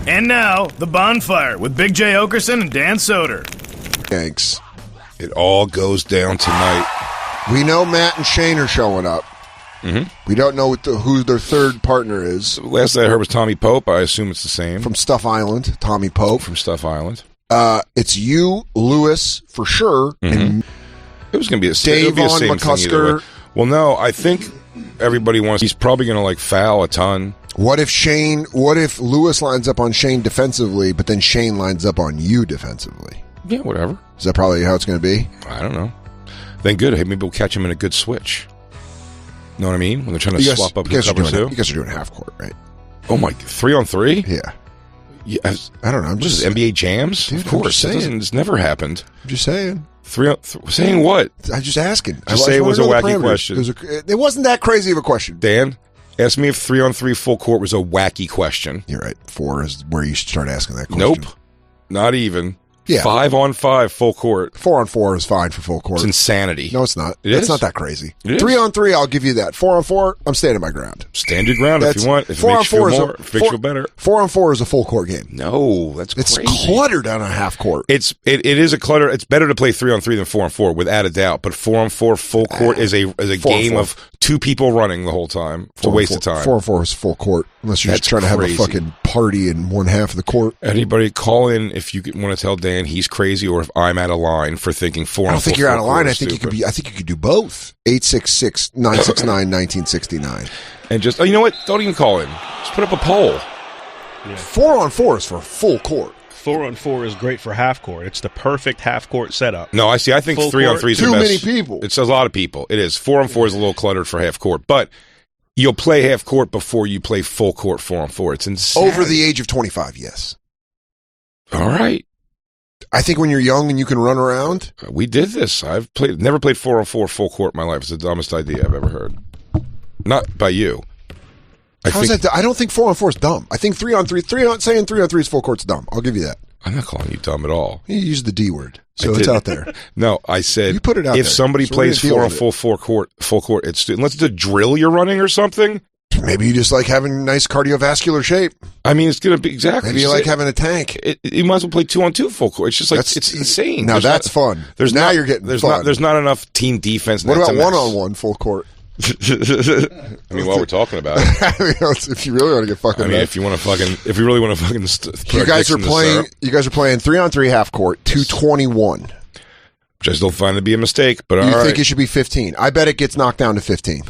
And now, the Bonfire with Big J. Okerson and Dan Soder. Thanks. It all goes down tonight. We know Matt and Shane are showing up. Mm-hmm. We don't know who their third partner is. Last I heard was Tommy Pope. I assume it's the same. From Stuff Island, Tommy Pope. From Stuff Island. It's you, Lewis, for sure. Mm-hmm. And it was going to be Dave the on same thing either way. Well, no, I think everybody wants... He's probably going to, foul a ton. What if Lewis lines up on Shane defensively, but then Shane lines up on you defensively? Yeah, whatever. Is that probably how it's going to be? I don't know. Then good. Hey, maybe we'll catch him in a good switch. Know what I mean? When they're trying to swap up the cover two. You guys are doing half court, right? Oh, my... 3-on-3? Yeah. Yes. I don't know. I'm just NBA jams? Dude, of course. It's never happened. I'm just saying. Saying what? I'm just asking. Just say it was a wacky question. It wasn't that crazy of a question. Dan, ask me if 3-on-3 full court was a wacky question. You're right. 4 is where you should start asking that question. Nope. Not even. Yeah. 5-on-5 full court. 4-on-4 is fine for full court. It's insanity. No, it's not. It's not that crazy. 3-on-3, I'll give you that. 4-on-4, I'm standing my ground. Stand your ground if you want. If it makes you feel better. 4-on-4 is a full court game. No, that's crazy. It's cluttered on a half court. It is a clutter. It's better to play 3-on-3 than 4-on-4, without a doubt. But 4-on-4 full court is a game of 2 people running the whole time. It's a waste of time. 4-on-4 is full court, unless you're just trying to have a fucking party in one half of the court. Anybody call in if you want to tell Dan he's crazy, or if I'm out of line for thinking 4-on-4. I don't think you're out of line. I think you could do both. 866-969-1969. And just you know what? Don't even call in. Just put up a poll. Yeah. 4-on-4 is for full court. 4-on-4 is great for half court. It's the perfect half court setup. No, I see. I think 3-on-3 is the best. Too many people. It's a lot of people. It is. 4-on-4 is a little cluttered for half court, but you'll play half court before you play full court 4-on-4. It's insane. Over the age of 25, yes. All right. I think when you're young and you can run around. We did this. I've never played 4-on-4 full court in my life. It's the dumbest idea I've ever heard. Not by you. I don't think 4-on-4 is dumb. I think 3-on-3, saying 3-on-3 is full court's dumb. I'll give you that. I'm not calling you dumb at all. You used the D word, so it's out there. No, I said you put it out if there. Somebody plays 4-on-4 full court, it's unless it's a drill you're running or something. Maybe you just like having nice cardiovascular shape. I mean, it's going to be exactly. Maybe you like having a tank. You might as well play 2-on-2 full court. It's just it's insane. Now that's fun. There's you're getting fun. There's not enough team defense. What about 1-on-1 full court? I mean, while we're talking about it, if you really want to get fucking, if you really want to fucking, you guys are playing 3-on-3 half court, 221, which I still find to be a mistake. But you think it should be 15? I bet it gets knocked down to 15.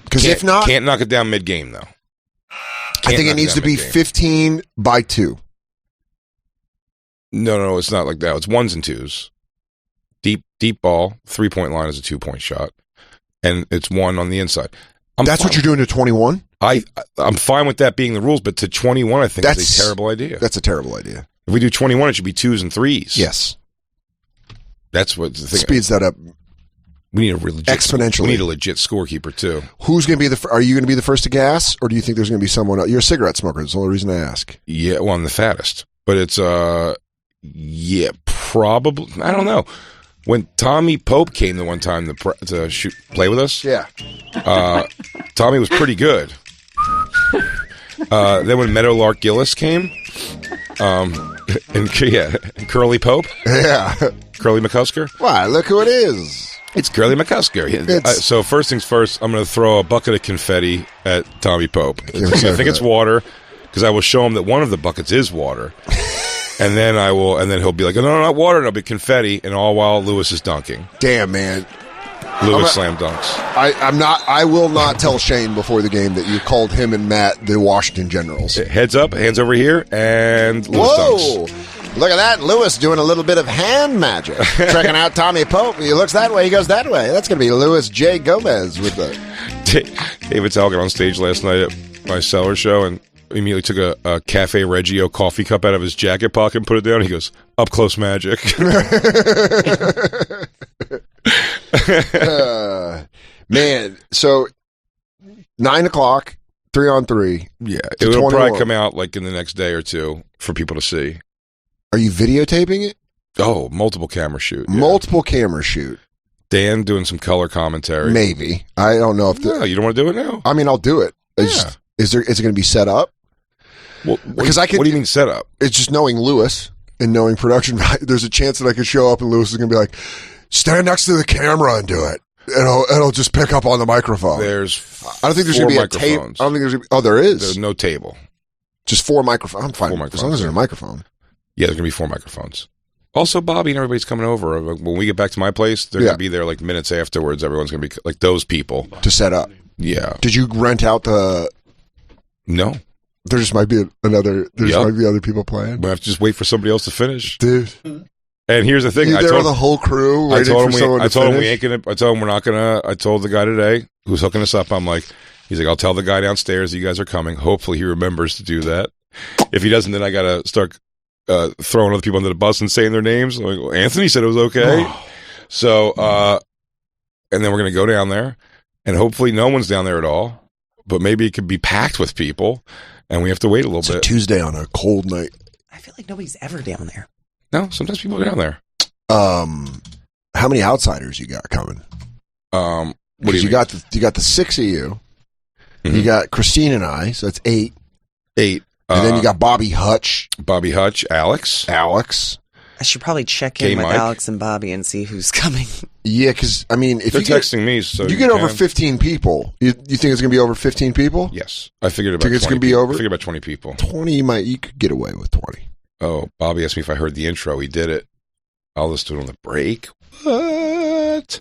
Because if not, can't knock it down mid game though. I think it needs to be 15 by 2. No, it's not like that. It's 1s and 2s. Deep ball, 3-point line is a 2-point shot. And it's 1 on the inside. That's what you're doing to 21? I'm fine with that being the rules, but to 21, I think that's a terrible idea. That's a terrible idea. If we do 21, it should be 2s and 3s. Yes. That's what the thing. Speeds that up. We need a legit exponentially. We need a legit scorekeeper too. Who's going to be are you going to be the first to gas, or do you think there's going to be someone else? You're a cigarette smoker. That's the only reason I ask. Yeah, well, I'm the fattest, but it's probably. I don't know. When Tommy Pope came the one time to play with us, Tommy was pretty good. Then when Meadowlark Gillis came, and Curly Pope, Curly McCusker. Wow, look who it is! It's Curly McCusker. So first things first, I'm going to throw a bucket of confetti at Tommy Pope. I think it's water, because I will show him that one of the buckets is water. And then he'll be like, no, not water, it'll be confetti, and all while Lewis is dunking. Damn, man. Lewis slam dunks. I will not tell Shane before the game that you called him and Matt the Washington Generals. Heads up, hands over here, and Lewis dunks. Look at that. Lewis doing a little bit of hand magic. Checking out Tommy Pope. He looks that way, he goes that way. That's going to be Louis J. Gomez with the... David Talcott on stage last night at my cellar show, and immediately took a Cafe Reggio coffee cup out of his jacket pocket and put it down. He goes, up close magic. Man, so 9 o'clock, 3-on-3. Yeah, it'll probably come out like in the next day or two for people to see. Are you videotaping it? Oh, multiple camera shoot. Yeah. Multiple camera shoot. Dan doing some color commentary. Maybe. I don't know if... No, you don't want to do it now? I mean, I'll do it. Is it going to be set up? Well, Because I could. What do you mean set up? It's just knowing Lewis and knowing production value. There's a chance that I could show up and Lewis is going to be like, stand next to the camera and do it. It'll just pick up on the microphone. I don't think there's going to be a table. I don't think there's going to be. Oh, there is. There's no table. Just 4 microphones. I'm fine. As long as there's a microphone. Yeah, there's going to be 4 microphones. Also, Bobby and everybody's coming over. When we get back to my place, they're going to be there like minutes afterwards. Everyone's going to be like those people. To set up. Yeah. Did you rent out the... No. There just might be other people playing. We have to just wait for somebody else to finish. Dude. And here's the thing. I told the whole crew waiting for someone to finish. I told him we ain't going to... I told him we're not going to... I told the guy today who's hooking us up, I'm like... He's like, I'll tell the guy downstairs that you guys are coming. Hopefully he remembers to do that. If he doesn't, then I got to start throwing other people under the bus and saying their names. Like, well, Anthony said it was okay. So, and then we're going to go down there, and hopefully no one's down there at all. But maybe it could be packed with people, and we have to wait a little bit. It's a Tuesday on a cold night. I feel like nobody's ever down there. No, sometimes people are down there. How many outsiders you got coming? What do you got the 6 of you. Mm-hmm. You got Christine and I, so that's 8. 8. And then you got Bobby Hutch, Alex. I should probably check in with Mike. Alex and Bobby and see who's coming. Yeah, because I mean, if they're you texting me, so you get over 15 people. You think it's going to be over 15 people? Yes, I figured about. Think it's going to be over? I figured about 20 people. 20, you could get away with 20. Oh, Bobby asked me if I heard the intro. He did it. I'll listen to it on the break. What?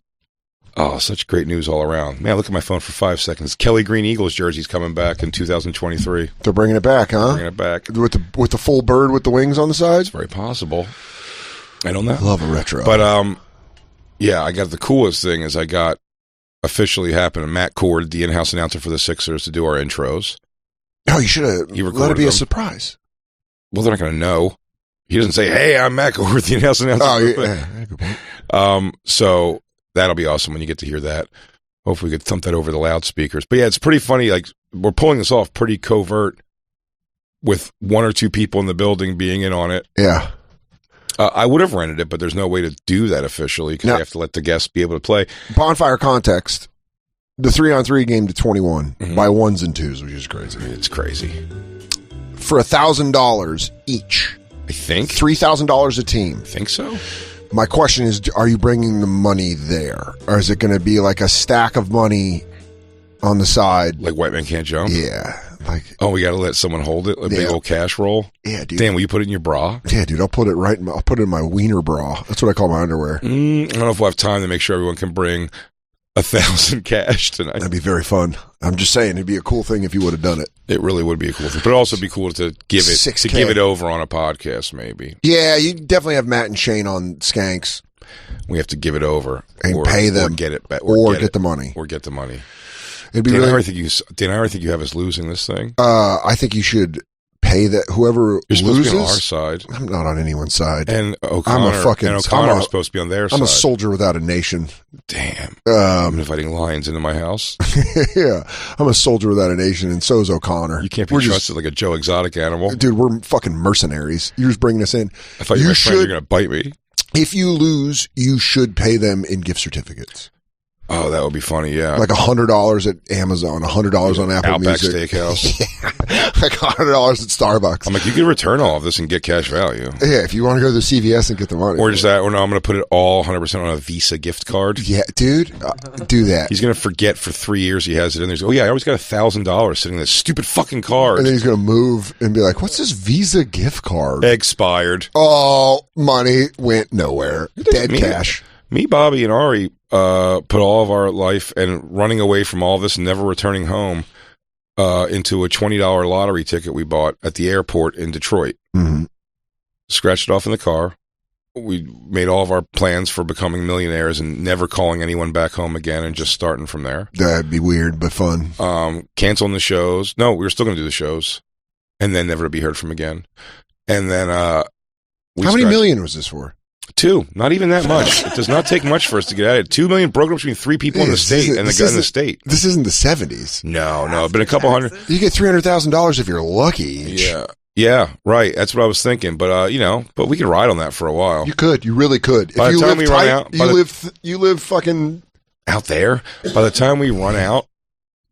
Oh, such great news all around. Man, look at my phone for 5 seconds. Kelly Green Eagles jersey's coming back in 2023. They're bringing it back, huh? Bringing it back. With the full bird with the wings on the sides? It's very possible. I don't know. Love a retro. But, yeah, I got the coolest thing is I got officially happened. Matt Cord, the in-house announcer for the Sixers, to do our intros. Oh, you should have let it be a surprise. Well, they're not going to know. He doesn't say, hey, I'm Matt Cord, the in-house announcer. Oh, yeah. Good point. So... that'll be awesome when you get to hear that. Hopefully we could thump that over the loudspeakers. But yeah, it's pretty funny. Like, we're pulling this off pretty covert with 1 or 2 people in the building being in on it. Yeah. I would have rented it, but there's no way to do that officially because I have to let the guests be able to play. Bonfire context. The 3-on-3 game to 21 by 1s and 2s, which is crazy. It's crazy. For $1,000 each. I think. $3,000 a team. I think so. My question is, are you bringing the money there? Or is it going to be like a stack of money on the side? Like White Man Can't Jump? Yeah. We got to let someone hold it? A big old cash roll? Yeah, dude. Dan, will you put it in your bra? Yeah, dude. I'll put it in my wiener bra. That's what I call my underwear. I don't know if we'll have time to make sure everyone can bring 1,000 cash tonight. That'd be very fun. I'm just saying, it'd be a cool thing if you would have done it. It really would be a cool thing. But it'd also be cool to give it 6K. To give it over on a podcast, maybe. Yeah, you definitely have Matt and Shane on Skanks. We have to give it over and pay them, or get it back, or get the money, or get the money. It'd be Dan, really. I think you have us losing this thing. I think you should pay that whoever You're supposed loses. to be on our side. I'm not on anyone's side. And O'Connor is supposed to be on their side. I'm a soldier without a nation. Damn. I'm inviting lions into my house. Yeah, I'm a soldier without a nation, and so is O'Connor. You can't be trusted like a Joe Exotic animal, dude. We're fucking mercenaries. You're just bringing us in. I thought you were going to bite me. If you lose, you should pay them in gift certificates. Oh, that would be funny, yeah. Like $100 at Amazon, $100 on Apple Outback Music. Steakhouse. Yeah. Like $100 at Starbucks. I'm like, you can return all of this and get cash value. Yeah, if you want to go to the CVS and get the money. Or just that, or no, I'm going to put it all 100% on a Visa gift card. Yeah, dude, do that. He's going to forget for 3 years he has it in there. He's like, oh yeah, I always got $1,000 sitting in this stupid fucking card. And then he's going to move and be like, what's this Visa gift card? Expired. Oh, money went nowhere. Dead cash. Me, Bobby, and Ari put all of our life and running away from all this and never returning home into a $20 lottery ticket we bought at the airport in Detroit. Mm-hmm. Scratched it off in the car. We made all of our plans for becoming millionaires and never calling anyone back home again and just starting from there. That'd be weird, but fun. Canceling the shows. No, we were still going to do the shows. And then never to be heard from again. And then how many million was this for? 2, not even that much. It does not take much for us to get at it. 2 million broken up between 3 people in the state and the guy in the state. This isn't the 70s. No, it's been a couple hundred. You get $300,000 if you're lucky. Yeah, right. That's what I was thinking. But but we could ride on that for a while. You could. You really could. By if the you time we run out, you live fucking out there. By the time we run out,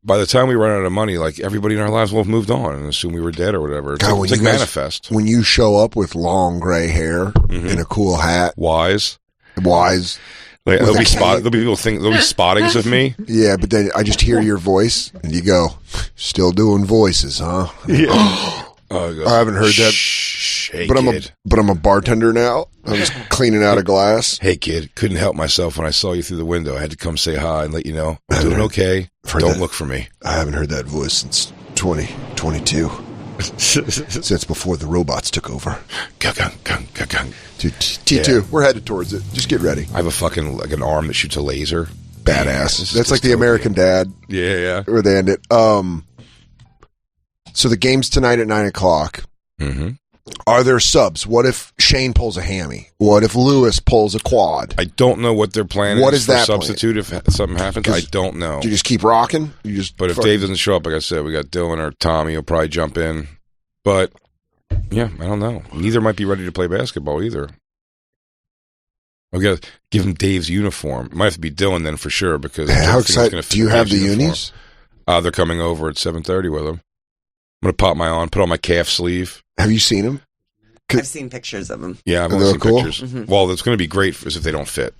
by the time we run out of money, like everybody in our lives will have moved on and assume we were dead or whatever. It's God, like, it's like manifest. When you show up with long gray hair and a cool hat, wise. With Like, there'll a be cane. there'll be spottings of me. Yeah, but then I just hear your voice and you go, still doing voices, huh? Yeah. I haven't heard that. Shh, hey, But kid. I'm a bartender now. I'm just cleaning out a glass. Hey, kid, couldn't help myself when I saw you through the window. I had to come say hi and let you know I'm doing okay. Don't look for me. I haven't heard that voice since 2022. Since before the robots took over. Gung. Dude, T2, we're headed towards it. Just get ready. I have a fucking, like, an arm that shoots a laser. Badass. That's like the American Dad. Yeah. Where they end it. So the game's tonight at 9 o'clock. Mm-hmm. Are there subs? What if Shane pulls a hammy? What if Lewis pulls a quad? I don't know what their plan What is is for that substitute if something happens. I don't know. Do you just keep rocking? But if Dave doesn't show up, like I said, we got Dylan or Tommy will probably jump in. But, yeah, I don't know. Neither might be ready to play basketball either. I've got to give him Dave's uniform. It might have to be Dylan then for sure because how excited? Do you have the unis? They're coming over at 7:30 with him. I'm going to put on my calf sleeve. Have you seen them? I've seen pictures of them. Yeah, I've only seen cool? pictures. Mm-hmm. Well, it's going to be great if they don't fit.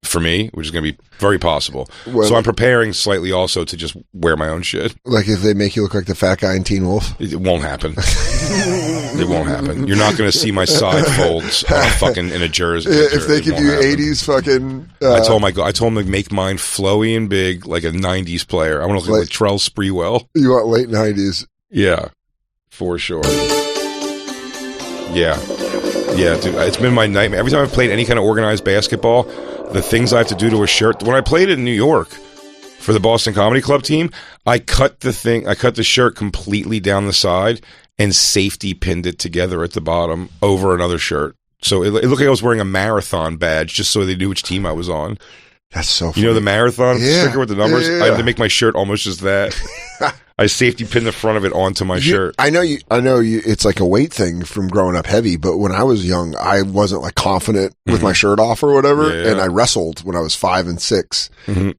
For me, which is going to be very possible. Well, so I'm preparing slightly also to just wear my own shit. Like if they make you look like the fat guy in Teen Wolf? It won't happen. It won't happen. You're not going to see my side folds in a jersey. If they give you 80s fucking... I told him to make mine flowy and big like a 90s player. I want to look like Trell Sprewell. You want late 90s. Yeah, for sure. Yeah, dude, it's been my nightmare. Every time I've played any kind of organized basketball, the things I have to do to a shirt. When I played in New York for the Boston Comedy Club team, I cut the shirt completely down the side and safety pinned it together at the bottom over another shirt. So it looked like I was wearing a marathon badge just so they knew which team I was on. That's so funny. You know the marathon sticker with the numbers? Yeah. I had to make my shirt almost just that. I safety pinned the front of it onto my shirt. I know you. It's like a weight thing from growing up heavy, but when I was young, I wasn't like confident with my shirt off or whatever. Yeah. And I wrestled when I was 5 and 6,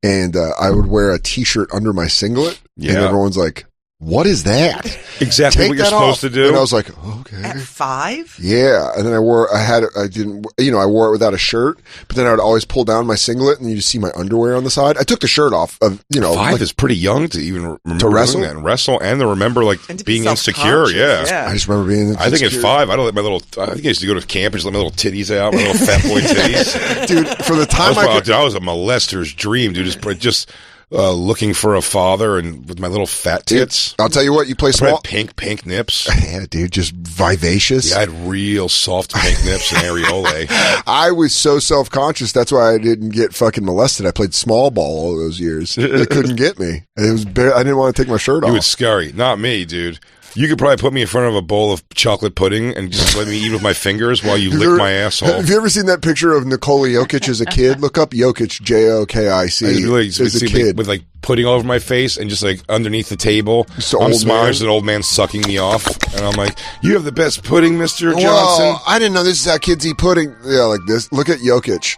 and I would wear a t-shirt under my singlet, and everyone's like, "What is that?" Exactly Take what you're that supposed off. to do. And I was like, "Okay." At 5? Yeah, and then I wore it without a shirt, but then I would always pull down my singlet, and you just see my underwear on the side. I took the shirt off of 5 is pretty young to even remember to wrestle? doing that and wrestle, and to remember And to being be insecure. self-conscious, Yeah. I just remember being. I think at 5, I think I used to go to camp and just let my little titties out, my little fat boy titties. dude, for the time I was a molester's dream, dude. Just looking for a father and with my little fat tits. I'll tell you what, you play I small. had pink nips. Yeah, dude, just vivacious. Yeah, I had real soft pink nips and areolae. I was so self-conscious. That's why I didn't get fucking molested. I played small ball all those years. They couldn't get me. I didn't want to take my shirt off. You would scurry. Not me, dude. You could probably put me in front of a bowl of chocolate pudding and just let me eat with my fingers while you lick my asshole. Have you ever seen that picture of Nikola Jokic as a kid? Look up Jokic, Jokic, as a kid. With like pudding all over my face and just like underneath the table. I'm smiling, there's an old man sucking me off. And I'm like, "You have the best pudding, Mr. Johnson." Whoa, I didn't know this is how kids eat pudding. Yeah, like this. Look at Jokic.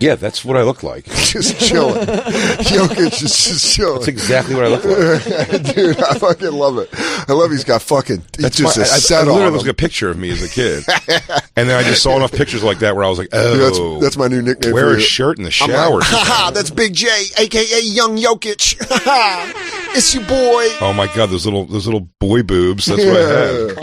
Yeah, that's what I look like. Just chilling. Jokic is just chilling. That's exactly what I look like. Dude, I fucking love it. I love he's got fucking, That's just I set literally on looked him. at a picture of me as a kid. And then I just saw enough pictures like that where I was like, "Oh, Dude, that's my new nickname wear for a you. shirt in the I'm shower." like, haha, that's Big J, a.k.a. Young Jokic. It's your boy. Oh my God, those little boy boobs. That's what I had.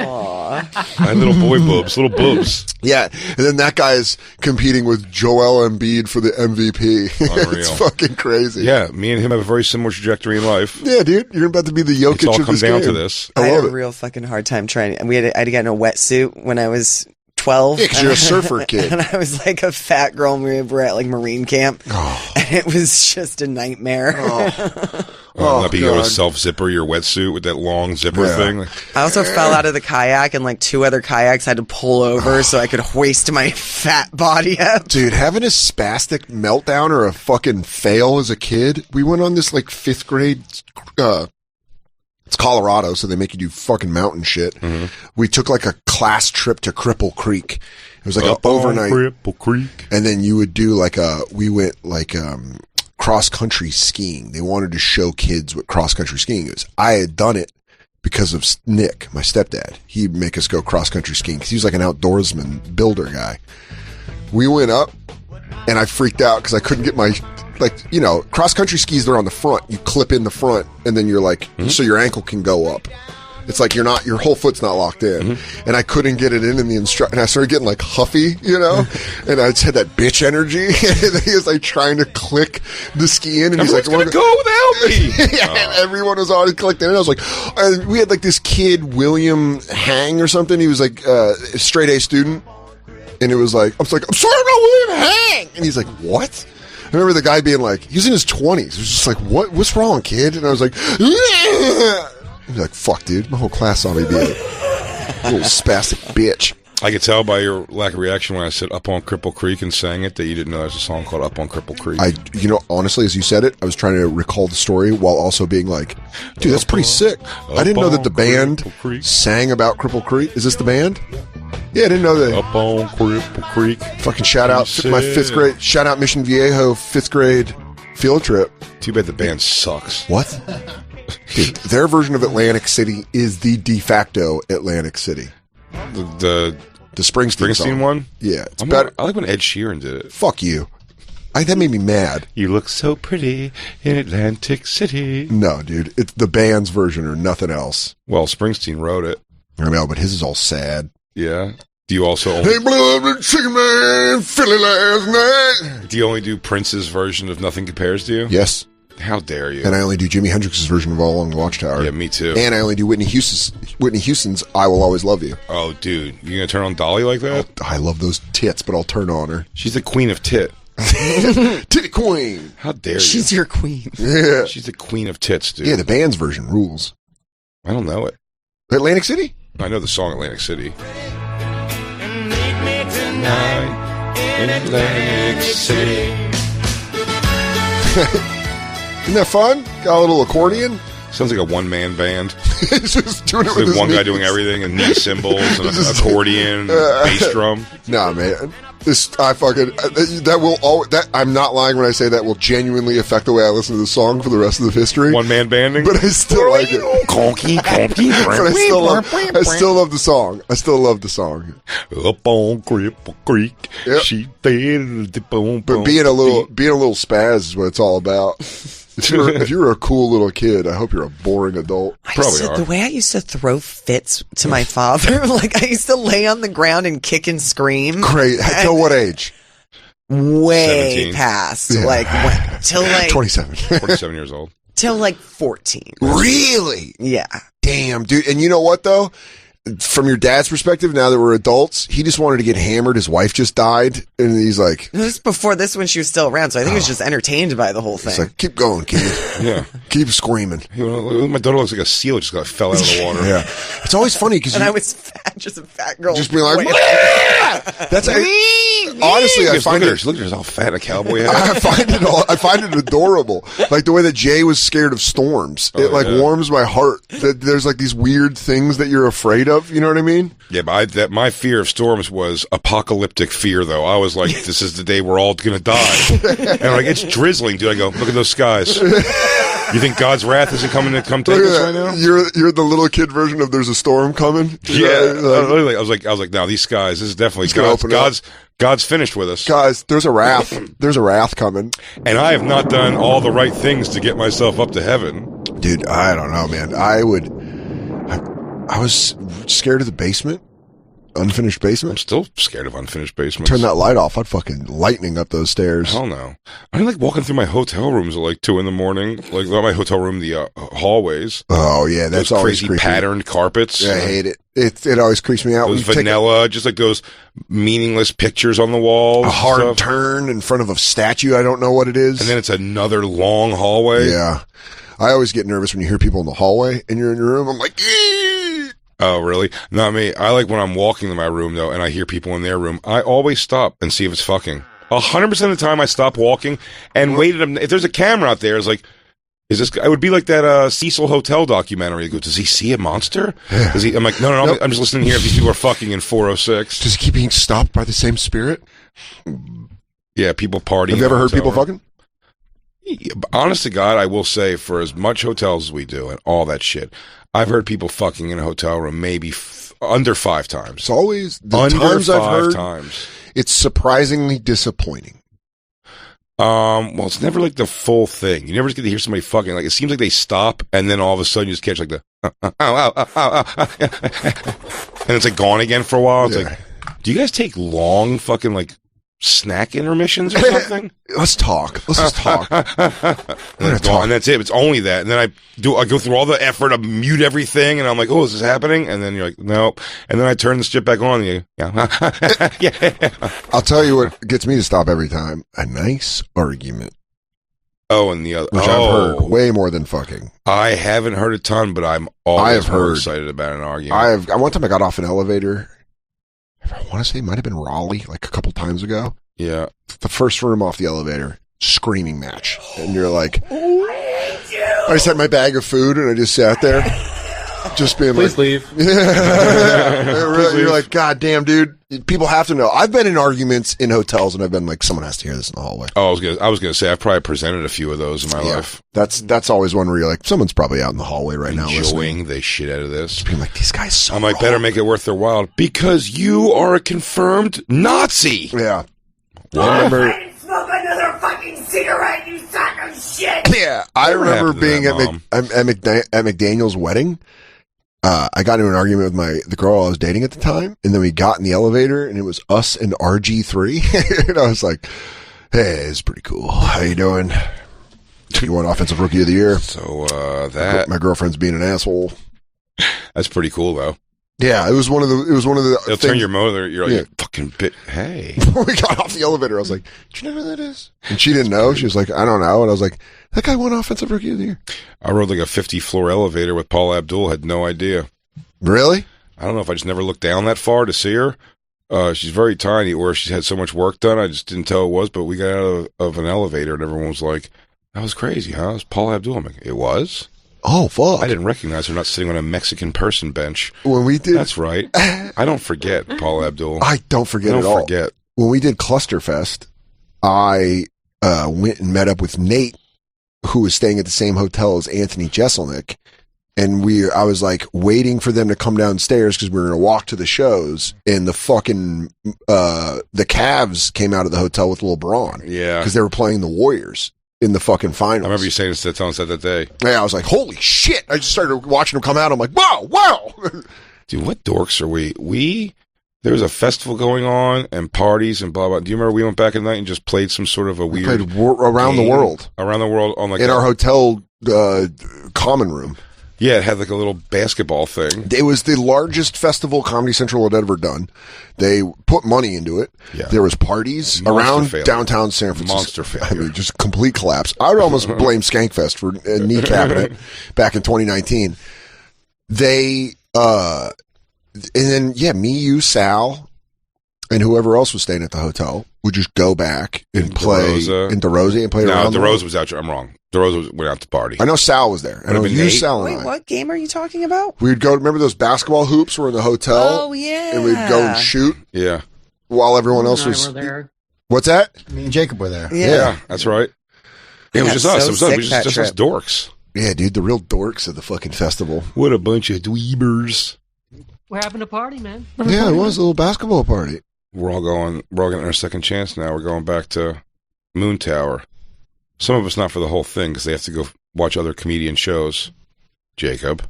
I had little boy boobs, little boobs. Yeah, and then that guy is competing with Joel Embiid for the MVP. It's fucking crazy. Yeah, me and him have a very similar trajectory in life. Yeah, dude, you're about to be the Jokic It's all of come this down game. to this. I I had love a it. real fucking hard time trying. I had to get in a wetsuit when I was 12. Yeah, 'cause you're a surfer kid. And I was like a fat girl. We were at like Marine camp. And it was just a nightmare. Let me go to God. self-zipper your wetsuit with that long zipper thing. I also fell out of the kayak, and like 2 other kayaks had to pull over so I could hoist my fat body up. Dude, having a spastic meltdown or a fucking fail as a kid. We went on this like 5th grade, it's Colorado, so they make you do fucking mountain shit. Mm-hmm. We took like a class trip to Cripple Creek. It was like an overnight. Cripple Creek. And then you would do like we went like, cross-country skiing. They wanted to show kids what cross-country skiing is. I had done it because of Nick, my stepdad. He'd make us go cross-country skiing because he was like an outdoorsman, builder guy. We went up, and I freaked out because I couldn't get my, like, you know, cross-country skis, they're on the front. You clip in the front, and then you're like, so your ankle can go up. It's like your whole foot's not locked in. And I couldn't get it in the instructor. And I started getting like huffy, you know? And I just had that bitch energy. And he was like trying to click the ski in. And he's like, going to go without me. And everyone was already clicked in. And I was like, we had like this kid, William Hang or something. He was like a straight A student. And it was like, I was like, I'm sorry about William Hang. And he's like, what? I remember the guy being like, he was in his 20s. He was just like, what's wrong, kid? And I was like, yeah. He's like, fuck, dude. My whole class saw me be a little spastic bitch. I could tell by your lack of reaction when I said Up on Cripple Creek and sang it that you didn't know there's a song called Up on Cripple Creek. You know, honestly, as you said it, I was trying to recall the story while also being like, dude, that's pretty sick. I didn't know that the band sang about Cripple Creek. Is this the band? Yeah, I didn't know that. Up on Cripple Creek. Fucking shout out my 5th grade, shout out Mission Viejo 5th grade field trip. Too bad the band sucks. What? Dude, their version of Atlantic City is the de facto Atlantic City. The Springsteen one? Yeah. It's better. I like when Ed Sheeran did it. Fuck you. That made me mad. You look so pretty in Atlantic City. No, dude. It's the band's version or nothing else. Well, Springsteen wrote it. I know, but his is all sad. Yeah. Do you also Hey, blew up the chicken man, Philly last night. Do you only do Prince's version of Nothing Compares to You? Yes. How dare you? And I only do Jimi Hendrix's version of All Along the Watchtower. Yeah, me too. And I only do Whitney Houston's I Will Always Love You. Oh, dude. You gonna turn on Dolly like that? I love those tits, but I'll turn on her. She's the queen of tit. Titty queen. How dare you? She's your queen. Yeah. She's the queen of tits, dude. Yeah, the band's version rules. I don't know it. Atlantic City? I know the song Atlantic City. Meet me tonight in Atlantic City. Isn't that fun? Got a little accordion? Sounds like a one-man band. He's just doing it with There's his one guy knees. doing everything, and knee cymbals, and an accordion, bass drum. Nah, man. I'm not lying when I say that will genuinely affect the way I listen to the song for the rest of the history. One-man banding? But I still like it. But I still love the song. I still love the song. Up on Cripple Creek, Yep. she did the boom. But being a little spaz is what it's all about. If you're a cool little kid, I hope you're a boring adult. The way I used to throw fits to my father, like I used to lay on the ground and kick and scream. Great. Till what age? Way 17. past. Yeah. Like, till like 27. 47 years old. till like 14. Really? Yeah. Damn, dude. And you know what, though? From your dad's perspective, now that we're adults, he just wanted to get hammered. His wife just died. And he's like... This was before this when she was still around, so I think he was just entertained by the whole thing. He's like, keep going, kid. Yeah. Keep screaming. My daughter looks like a seal just fell out of the water. Yeah. It's always funny because and I was fat, just a fat girl. just be like... That's honestly, I find it... Look at her, all fat, a cowboy hat. I find it adorable. Like the way that Jay was scared of storms. It warms my heart that there's like these weird things that you're afraid of. You know what I mean? Yeah, but my fear of storms was apocalyptic fear, though. I was like, this is the day we're all going to die. And I'm like, it's drizzling, dude. I go, look at those skies. You think God's wrath isn't coming to come take us right now? You're the little kid version of there's a storm coming. Yeah. I was like, no, these skies, this is definitely God's finished with us. Guys, there's a wrath. There's a wrath coming. And I have not done all the right things to get myself up to heaven. Dude, I don't know, man. I was scared of the basement. Unfinished I'm basement. still scared of unfinished basements. Turn that light off. I'd fucking lightning up those stairs. Hell no. I don't like walking through my hotel rooms at like 2 a.m. Like not my hotel room, the hallways. Oh yeah, that's those always crazy creepy. patterned carpets. Yeah, I hate it. It always creeps me out. Those when you vanilla, just like those meaningless pictures on the walls. a hard and stuff. turn in front of a statue. I don't know what it is. And then it's another long hallway. Yeah. I always get nervous when you hear people in the hallway and you're in your room. I'm like, eee! Oh, really? Not me. I like when I'm walking to my room, though, and I hear people in their room. I always stop and see if it's fucking. 100% of the time I stop walking and wait at him. If there's a camera out there, it's like, is this guy? It would be like that Cecil Hotel documentary. Go, does he see a monster? Yeah. I'm like, no, Nope. I'm just listening here if these people are fucking in 406. Does he keep being stopped by the same spirit? Yeah, people partying. Have you ever in the heard people hotel room. fucking? Honest to God, I will say, for as much hotels as we do and all that shit, I've heard people fucking in a hotel room maybe under 5 times. It's always the under times 5 I've heard. Times. It's surprisingly disappointing. Well, it's never like the full thing. You never get to hear somebody fucking. Like, it seems like they stop, and then all of a sudden you just catch like the and it's like gone again for a while. It's like, do you guys take long fucking like snack intermissions or something? Let's talk. Let's just talk. And it's gone, and that's it. It's only that. And then I go through all the effort to mute everything, and I'm like, oh, is this happening? And then you're like, nope. And then I turn the shit back on, and you, yeah. I'll tell you what gets me to stop every time. A nice argument. Oh, and the other, which I've heard way more than fucking. I haven't heard a ton, but I'm always excited about an argument. One time I got off an elevator. I want to say it might have been Raleigh, like a couple times ago. Yeah. The first room off the elevator, screaming match. And you're like, I just had my bag of food and I just sat there. Just being Please leave. Yeah. You're like, God damn, dude. People have to know. I've been in arguments in hotels and I've been like, someone has to hear this in the hallway. Oh, I was gonna say I've probably presented a few of those in my life. That's always one where you're like, someone's probably out in the hallway right now enjoying the shit out of this. Just being like, these guys so I'm like, better make it worth their while because you are a confirmed Nazi. Yeah. I remember smoke another fucking cigarette, you son of shit. Yeah, I remember being at McDaniel's wedding. I got into an argument with the girl I was dating at the time, and then we got in the elevator, and it was us and RG3, and I was like, "Hey, it's pretty cool. How you doing? You won Offensive Rookie of the Year." So my girlfriend's being an asshole. That's pretty cool, though. Yeah, it was one of the. They'll turn your motor. You're like, fucking bit. Hey, we got off the elevator. I was like, "Do you know who that is?" And she didn't know. She was like, "I don't know." And I was like, "That guy won Offensive Rookie of the Year." I rode like a 50-floor elevator with Paula Abdul. Had no idea. Really? I don't know if I just never looked down that far to see her. She's very tiny, or she's had so much work done. I just didn't tell it was. But we got out of an elevator, and everyone was like, "That was crazy, huh?" It was Paula Abdul. I'm like, it was. Oh, fuck. I didn't recognize her not sitting on a Mexican person bench. When we did... That's right. I don't forget Paula Abdul. I don't forget at all. When we did Clusterfest, I went and met up with Nate, who was staying at the same hotel as Anthony Jeselnik. And I was like waiting for them to come downstairs because we were going to walk to the shows. And the fucking, the Cavs came out of the hotel with LeBron. Yeah. Because they were playing the Warriors in the fucking finals. I remember you saying this to Tom said that day. Yeah, I was like, holy shit. I just started watching them come out. I'm like, wow. Dude, what dorks are we? There was a festival going on and parties and blah, blah. Do you remember we went back at night and just played some sort of a weird we played around the world. Around the world on like in our hotel common room. Yeah, it had like a little basketball thing. It was the largest festival Comedy Central had ever done. They put money into it. Yeah. There was parties around downtown San Francisco. Monster failure. I mean, just complete collapse. I would almost blame Skankfest for kneecapping it back in 2019. They, and then, me, you, Sal, and whoever else was staying at the hotel would just go back and play in DeRosa and play around. No, DeRosa was out. I'm wrong. DeRosa went out to party. I know Sal was there. I know you, Sal, and Wait, what game are you talking about? We would go. Remember those basketball hoops were in the hotel? Oh yeah. And we'd go and shoot. Yeah. While everyone else was there. What's that? Me and Jacob were there. Yeah, that's right. It was just us. It was just us dorks. Yeah, dude, the real dorks of the fucking festival. What a bunch of dweebers. We're having a party, man. Yeah, it was a little basketball party. We're all getting our second chance now. We're going back to Moon Tower. Some of us not for the whole thing because they have to go watch other comedian shows. Jacob.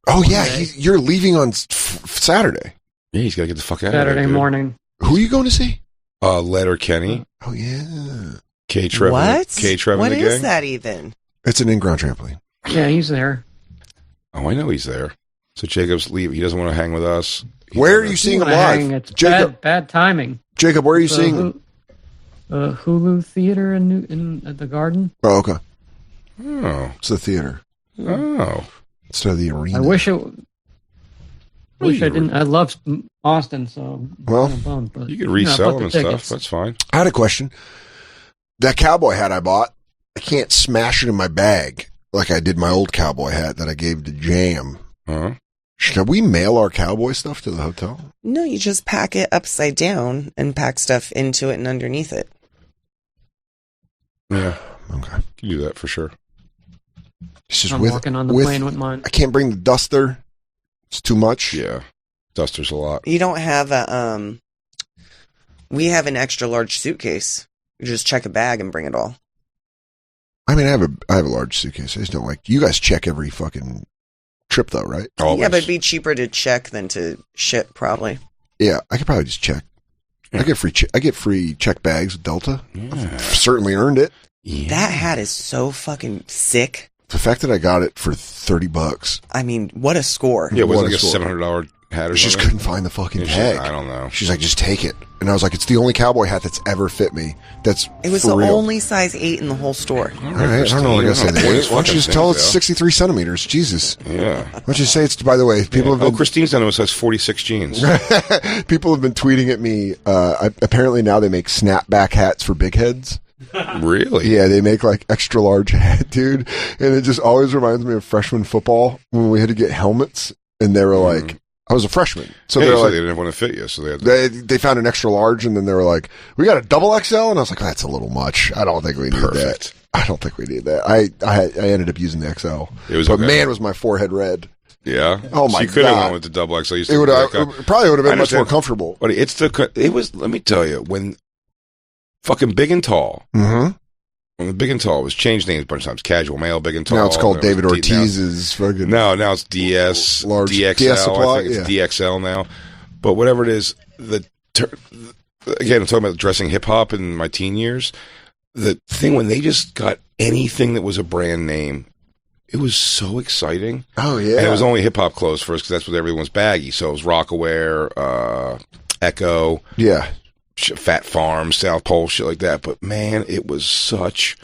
Oh, yeah. You're leaving on Saturday. Yeah, he's got to get the fuck out of here. Saturday morning. Who are you going to see? Letter Kenny. Oh, yeah. K-Trevin. What? K-Trevin What the is gang. that even? It's an in-ground trampoline. Yeah, he's there. Oh, I know he's there. So Jacob's leave. He doesn't want to hang with us. Where are you seeing him live? It's Jacob, bad timing. Jacob, where are you seeing him? Hulu Theater at the Garden. Oh, okay. Oh. It's the theater. Oh. Instead of the arena. I wish I didn't. I love Austin, so well, I'm bummed, but, you could resell them and tickets. stuff. That's fine. I had a question. That cowboy hat I bought, I can't smash it in my bag like I did my old cowboy hat that I gave to Jam. Uh-huh. Should we mail our cowboy stuff to the hotel? No, you just pack it upside down and pack stuff into it and underneath it. Yeah. Okay. You do that for sure. It's just I'm walking on the plane with mine. I can't bring the duster. It's too much. Yeah. Duster's a lot. You don't have a, we have an extra large suitcase. You just check a bag and bring it all. I mean, I have a large suitcase. I just don't like, you guys check every fucking trip though, right? Always. Yeah, but it'd be cheaper to check than to ship, probably. Yeah, I could probably just check. Yeah. I get free check bags with Delta. Yeah. I've certainly earned it. Yeah. That hat is so fucking sick. The fact that I got it for $30. I mean, what a score. Yeah, it was What like a a score. $700 hat or She just something. couldn't find the fucking Yeah, tag. I don't know. She's like, just take it. And I was like, it's the only cowboy hat that's ever fit me. That's It was for the real. only size 8 in the whole store. All right, I don't know what I gotta say. Why don't you just tell it's 63 centimeters? Jesus. Yeah. Why don't you say it's, by the way, people have Oh, been, Christine's done it with size 46 jeans. people have been tweeting at me. Apparently now they make snapback hats for big heads. Really? Yeah, they make like extra large hat, dude. And it just always reminds me of freshman football when we had to get helmets and they were like, I was a freshman. So Yeah, they're so like, they didn't want to fit you, so they had to... they found an extra large and then they were like, we got a double XL. And I was like, that's a little much. I don't think we need Perfect. that. I don't think we need that. I ended up using the XL. It was but okay. man, was my forehead red. Yeah? Oh my So you could have God. went with the double XL. It would probably would have been much more comfortable. But it was, let me tell you, when fucking Big and Tall, Mm-hmm. when the Big and Tall was changed names a bunch of times, Casual Male, Big and Tall. Now it's called and it David was Ortiz's fucking. Now it's DS, Large DXL. DS supply, I think it's DXL now. But whatever it is, again, I'm talking about dressing hip hop in my teen years. The thing when they just got anything that was a brand name, it was so exciting. Oh yeah, And it was only hip hop clothes first because that's what everyone was baggy. So it was Rockaware, Echo, yeah. Fat Farm, South Pole, shit like that. But man, it was such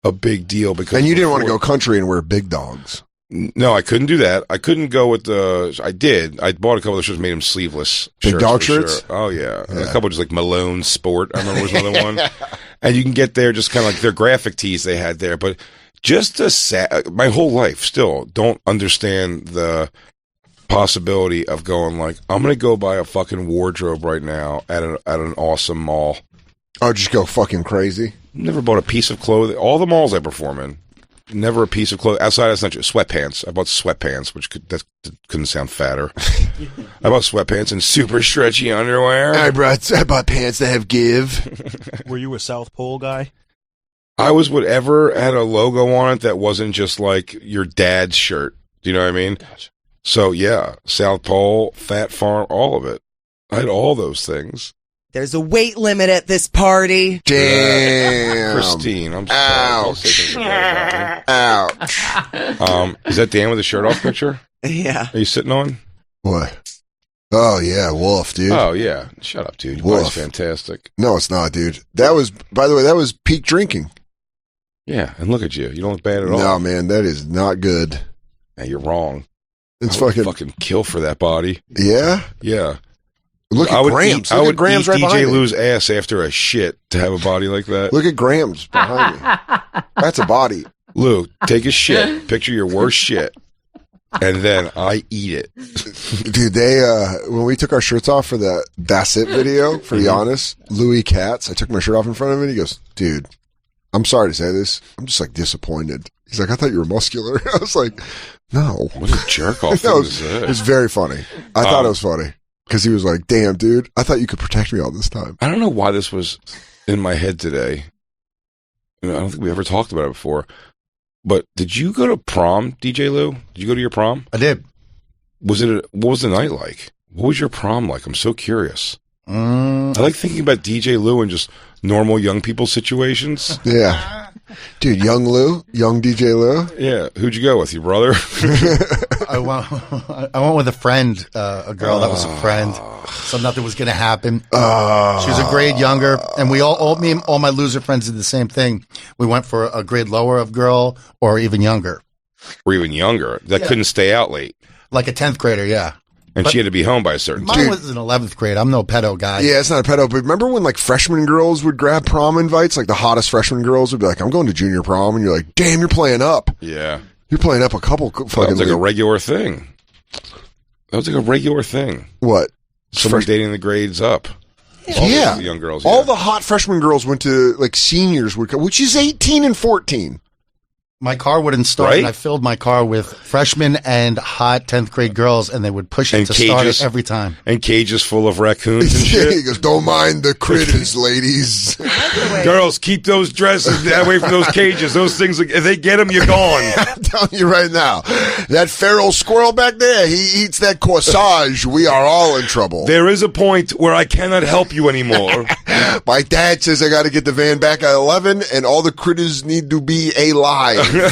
a big deal because. And you didn't want to go country and wear big dogs. No, I couldn't do that. I couldn't go with the. I did. I bought a couple of shirts, made them sleeveless. Big shirts dog for sure. shirts? Oh yeah. Yeah. A couple just like Malone Sport. I remember was another one. And you can get there just kind of like their graphic tees they had there, but just my whole life still don't understand the possibility of going like I'm gonna go buy a fucking wardrobe right now at an awesome mall. Oh, just go fucking crazy. Never bought a piece of clothing. All the malls I perform in, never a piece of clothing outside. That's not just sweatpants. I bought sweatpants, which couldn't sound fatter. I bought sweatpants and super stretchy underwear. I bought pants that have give. Were you a South Pole guy? I was whatever had a logo on it that wasn't just like your dad's shirt. Do you know what I mean? Gotcha. So yeah, South Pole, Fat Farm, all of it. I had all those things. There's a weight limit at this party. Damn. Christine, I'm Ouch. sorry. Ouch. Is that Dan with the shirt off picture? Yeah. Are you sitting on? What? Oh yeah, wolf, dude. Oh yeah. Shut up, dude. Your Woof. body's fantastic. No, it's not, dude. That was, by the way, that was peak drinking. Yeah, and look at you. You don't look bad at all. No, man, that is not good. Now, you're wrong. It's I would fucking kill for that body. yeah. Yeah. Look at Grams. I Look would at Grams eat right behind DJ me. Lou's ass after a shit to have a body like that. Look at Grams behind me. That's a body. Lou, take a shit. Picture your worst shit. And then I eat it. Dude, they when we took our shirts off for the That's It video for Giannis, Louis Katz, I took my shirt off in front of him and he goes, dude, I'm sorry to say this. I'm just like disappointed. He's like, I thought you were muscular. I was like, no. What a jerk off That thing was, to say. it was very funny. I thought it was funny because he was like, damn, dude, I thought you could protect me all this time. I don't know why this was in my head today. I don't think we ever talked about it before. But did you go to prom, DJ Lou? Did you go to your prom? I did. What was the night like? What was your prom like? I'm so curious. I like thinking about DJ Lou and just normal young people situations. Yeah. Dude, young DJ Lou. Yeah. Who'd you go with? Your brother? I went with a friend, a girl that was a friend. So nothing was going to happen. She was a grade younger, and we all my loser friends did the same thing. We went for a grade lower of girl or even younger. Or even younger. That couldn't stay out late. Like a 10th grader, yeah. And she had to be home by a certain time. Mine was in 11th grade. I'm no pedo guy. Yeah, it's not a pedo, but remember when like freshman girls would grab prom invites? Like the hottest freshman girls would be like, I'm going to junior prom. And you're like, damn, you're playing up. Yeah. You're playing up a couple fucking. That was like a regular thing. That was like a regular thing. What? Someone dating the grades up. Yeah. The young girls. All yeah. the hot freshman girls went to, like, seniors would come, which is 18 and 14. My car wouldn't start, Right? and I filled my car with freshmen and hot 10th grade girls, and they would push it And to start cages. it every time. And cages full of raccoons and He shit. goes, don't mind the critters, ladies. Girls, keep those dresses away from those cages. Those things, if they get them, you're gone. I'm telling you right now, that feral squirrel back there, he eats that corsage. We are all in trouble. There is a point where I cannot help you anymore. My dad says I got to get the van back at 11, and all the critters need to be alive. You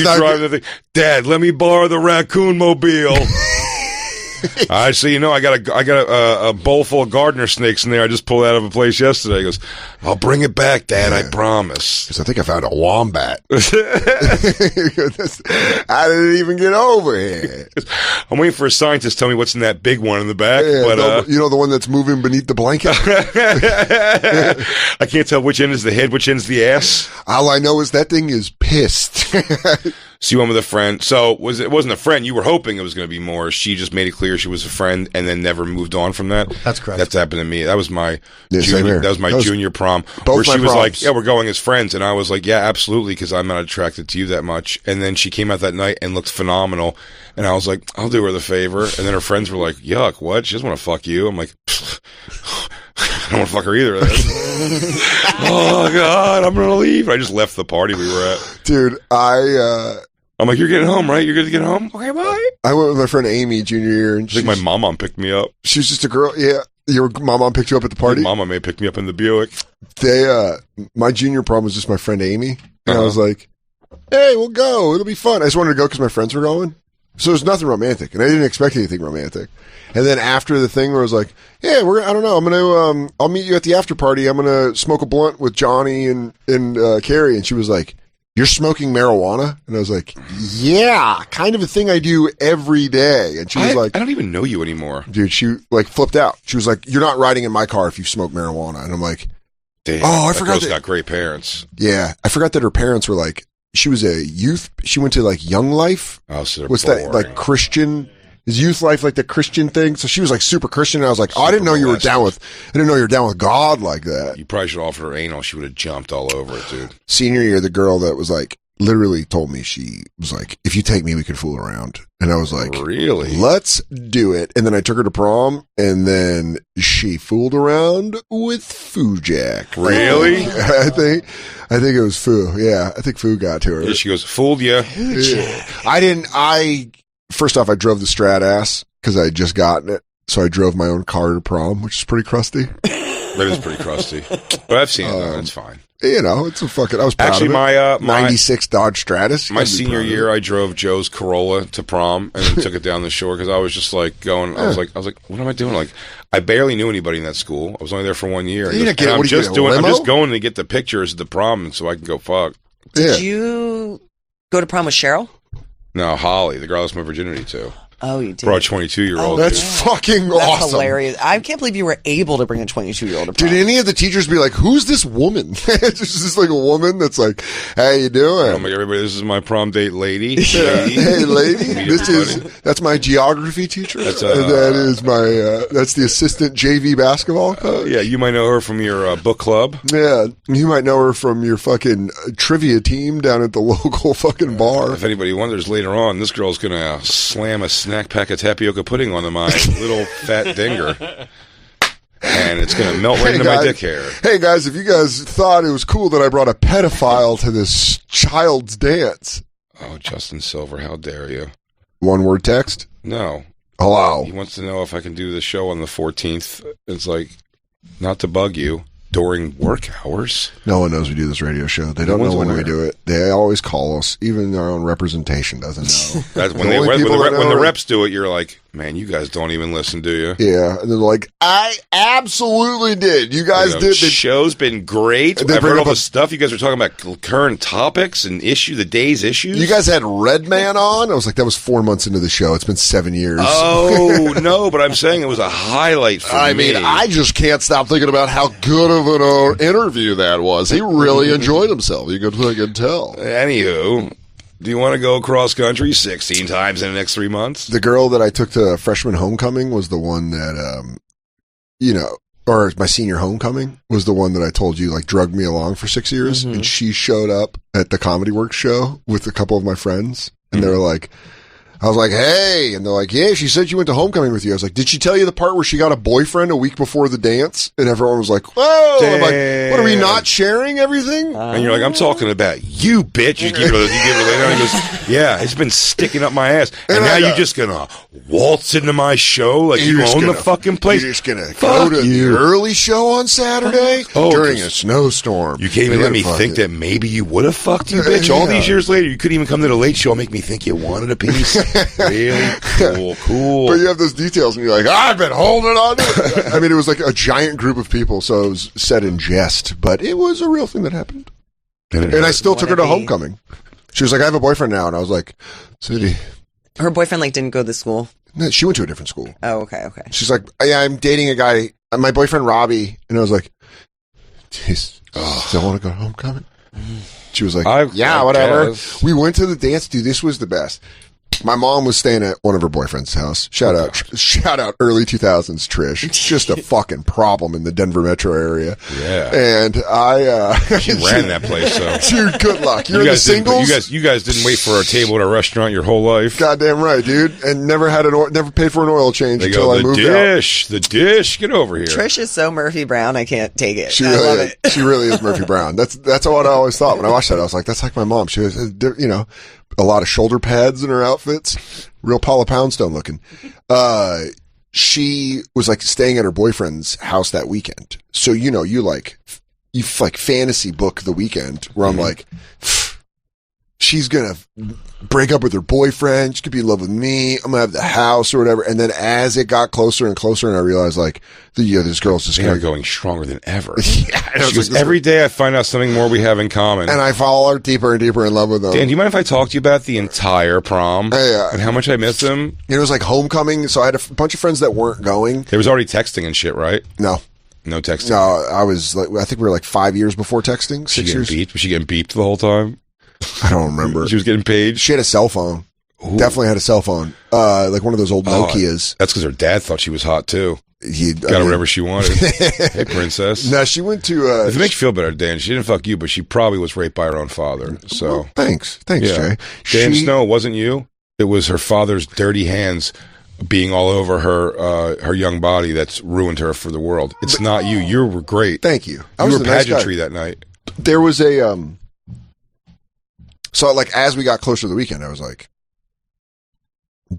not drive the thing. Dad, let me borrow the raccoon mobile. I see. You know, I got a bowl full of gardener snakes in there. I just pulled out of a place yesterday. He goes, I'll bring it back, Dad. I promise. Because I think I found a wombat. I didn't even get over here. I'm waiting for a scientist to tell me what's in that big one in the back. Yeah, but you know the one that's moving beneath the blanket? I can't tell which end is the head, which end's the ass. All I know is that thing is pissed. So you went with a friend. So it wasn't a friend. You were hoping it was going to be more. She just made it clear she was a friend and then never moved on from that. That's correct. That's happened to me. That was my Yeah, same junior, here. that was my junior prom. both Where she my was proms. like, yeah, we're going as friends. And I was like, yeah, absolutely, because I'm not attracted to you that much. And then she came out that night and looked phenomenal. And I was like, I'll do her the favor. And then her friends were like, yuck, what? She doesn't want to fuck you. I'm like, I don't want to fuck her either. Oh, God, I'm going to leave. I just left the party we were at. Dude, I'm like, you're getting home, right? You're good to get home? Okay, bye. I went with my friend Amy junior year, and I think my mom picked me up. she was just a girl. Yeah, your mom picked you up at the party. Mama may pick me up in the Buick. My junior prom was just my friend Amy, and I was like, "Hey, we'll go. It'll be fun." I just wanted to go because my friends were going, so there's nothing romantic, and I didn't expect anything romantic. And then after the thing, where I was like, "Yeah, I don't know. I'm gonna, I'll meet you at the after party. I'm gonna smoke a blunt with Johnny and Carrie," and she was like, "You're smoking marijuana?" And I was like, "Yeah, kind of a thing I do every day." And she was like, I don't even know you anymore. dude, she like flipped out. She was like, "You're not riding in my car if you smoke marijuana." And I'm like, Damn, oh, I that forgot girl's that. got great parents. Yeah, I forgot that her parents were like, she was a youth. She went to like Young Life. Oh, so they're What's boring. that like Christian? Is Youth Life like the Christian thing? So she was like super Christian. And I was like, oh, I didn't know you were down with. I didn't know you were down with God like that. You probably should offer her anal. She would have jumped all over it, dude. Senior year, the girl that was like literally told me, she was like, "If you take me, we can fool around." And I was like, Really? "Let's do it." And then I took her to prom, and then she fooled around with Foo Jack. Really? I think it was Foo. Yeah, I think Foo got to her. Yeah, she goes, fooled you. Yeah. First off, I drove the Strat ass because I had just gotten it. So I drove my own car to prom, which is pretty crusty. That is pretty crusty. But I've seen it, though. It's fine. You know, it's a fucking, I was proud Actually, of it. my 96 Dodge Stratus. You my gotta be senior proud of year, it. I drove Joe's Corolla to prom and then took it down the shore because I was just like going. I was like, what am I doing? Like, I barely knew anybody in that school. I was only there for 1 year. You didn't get- I'm what do you just get, a doing. I'm limo? just going to get the pictures of the prom, and so I can go fuck. Did you go to prom with Cheryl? No, Holly, the girl I lost my virginity to, Oh, you did. brought a 22-year-old. Oh, That's fucking That's awesome. hilarious. I can't believe you were able to bring a 22-year-old to prom. Did any of the teachers be like, "Who's this woman?" It's just like a woman that's like, "How you doing?" I'm like, everybody, this is my prom date lady. Hey, lady, Meet everybody. that's my geography teacher. That's, and that is my that's the assistant JV basketball coach. Yeah, you might know her from your book club. Yeah, you might know her from your fucking trivia team down at the local fucking bar. If anybody wonders later on, this girl's going to slam a snack pack of tapioca pudding onto my little fat dinger. And it's going to melt right into my dick hair. Hey guys, if you guys thought it was cool that I brought a pedophile to this child's dance. Oh, Justin Silver, how dare you? One word text? No. Hello. He wants to know if I can do the show on the 14th. It's like, not to bug you, during work hours. No one knows we do this radio show. They don't know when we do it. They always call us. Even our own representation doesn't know. That's when, The only people that when the know- reps do it, you're like, man, you guys don't even listen, do you? Yeah, and they're like, I absolutely did. You guys The did. show's been great. They I've bring heard all up the a- stuff you guys are talking about, current topics and the day's issues. You guys had Redman on. I was like, that was 4 months into the show. It's been 7 years. Oh, no, but I'm saying it was a highlight for I me. mean, I just can't stop thinking about how good of an interview that was. He really enjoyed himself. You could fucking tell. Anywho, do you want to go cross country 16 times in the next 3 months? The girl that I took to freshman homecoming was the one that or my senior homecoming was the one that I told you, like, drugged me along for 6 years. And she showed up at the Comedy Works show with a couple of my friends. And they were like, I was like, hey. And they're like, yeah, she said she went to homecoming with you. I was like, did she tell you the part where she got a boyfriend a week before the dance? And everyone was like, whoa. I'm like, what, are we not sharing everything? And you're like, I'm talking about you, bitch. You give her later on. He goes, yeah, it's been sticking up my ass. And now you're just going to waltz into my show like you own the fucking place? You're just going to go to the early show on Saturday during a snowstorm. You can't even let me think that maybe you would have fucked you, bitch. All these years later, you couldn't even come to the late show and make me think you wanted a piece. Really? Cool. But you have those details and you're like, I've been holding on to it. I mean, it was like a giant group of people, so it was said in jest, but it was a real thing that happened. And I still took her to homecoming. She was like, I have a boyfriend now. And I was like, City. Her boyfriend, like, didn't go to school? No, she went to a different school. Oh, okay. She's like, yeah, I'm dating a guy, my boyfriend Robbie. And I was like, still want to go to homecoming? She was like, whatever. Guess. We went to the dance, dude. This was the best. My mom was staying at one of her boyfriend's house. Shout out early 2000s Trish. Just a fucking problem in the Denver metro area. Yeah. And she ran that place, so. Dude, good luck. You're in the singles? You guys didn't wait for a table at a restaurant your whole life. Goddamn right, dude. And never paid for an oil change until I moved out. The dish. Get over here. Trish is so Murphy Brown, I can't take it. She I love it. She really is Murphy Brown. That's what I always thought when I watched that. I was like, that's like my mom. She was, a lot of shoulder pads in her outfits. Real Paula Poundstone looking. She was like staying at her boyfriend's house that weekend. So, you fantasy book the weekend where I'm like, she's going to break up with her boyfriend. She could be in love with me. I'm going to have the house or whatever. And then as it got closer and closer and I realized like, this girl's just going stronger than ever. Yeah, she goes, every day I find out something more we have in common. And I fall deeper and deeper in love with them. Dan, do you mind if I talk to you about the entire prom? And how much I miss them? It was like homecoming. So I had a bunch of friends that weren't going. There was already texting and shit, right? No texting. No, I think we were like 5 years before texting. 6 years. Beeped? Was she getting beeped the whole time? I don't remember. She was getting paid? She had a cell phone. Ooh. Definitely had a cell phone. Like one of those old Nokias. That's because her dad thought she was hot too. Got her whatever she wanted. Hey, princess. No, she went to... if it makes you feel better, Dan, she didn't fuck you, but she probably was raped by her own father. So well, thanks, Jay. Dan Snow, it wasn't you. It was her father's dirty hands being all over her young body that's ruined her for the world. It's not you. You were great. Thank you. You were pageantry that night. There was a... So, like, as we got closer to the weekend, I was like, I'm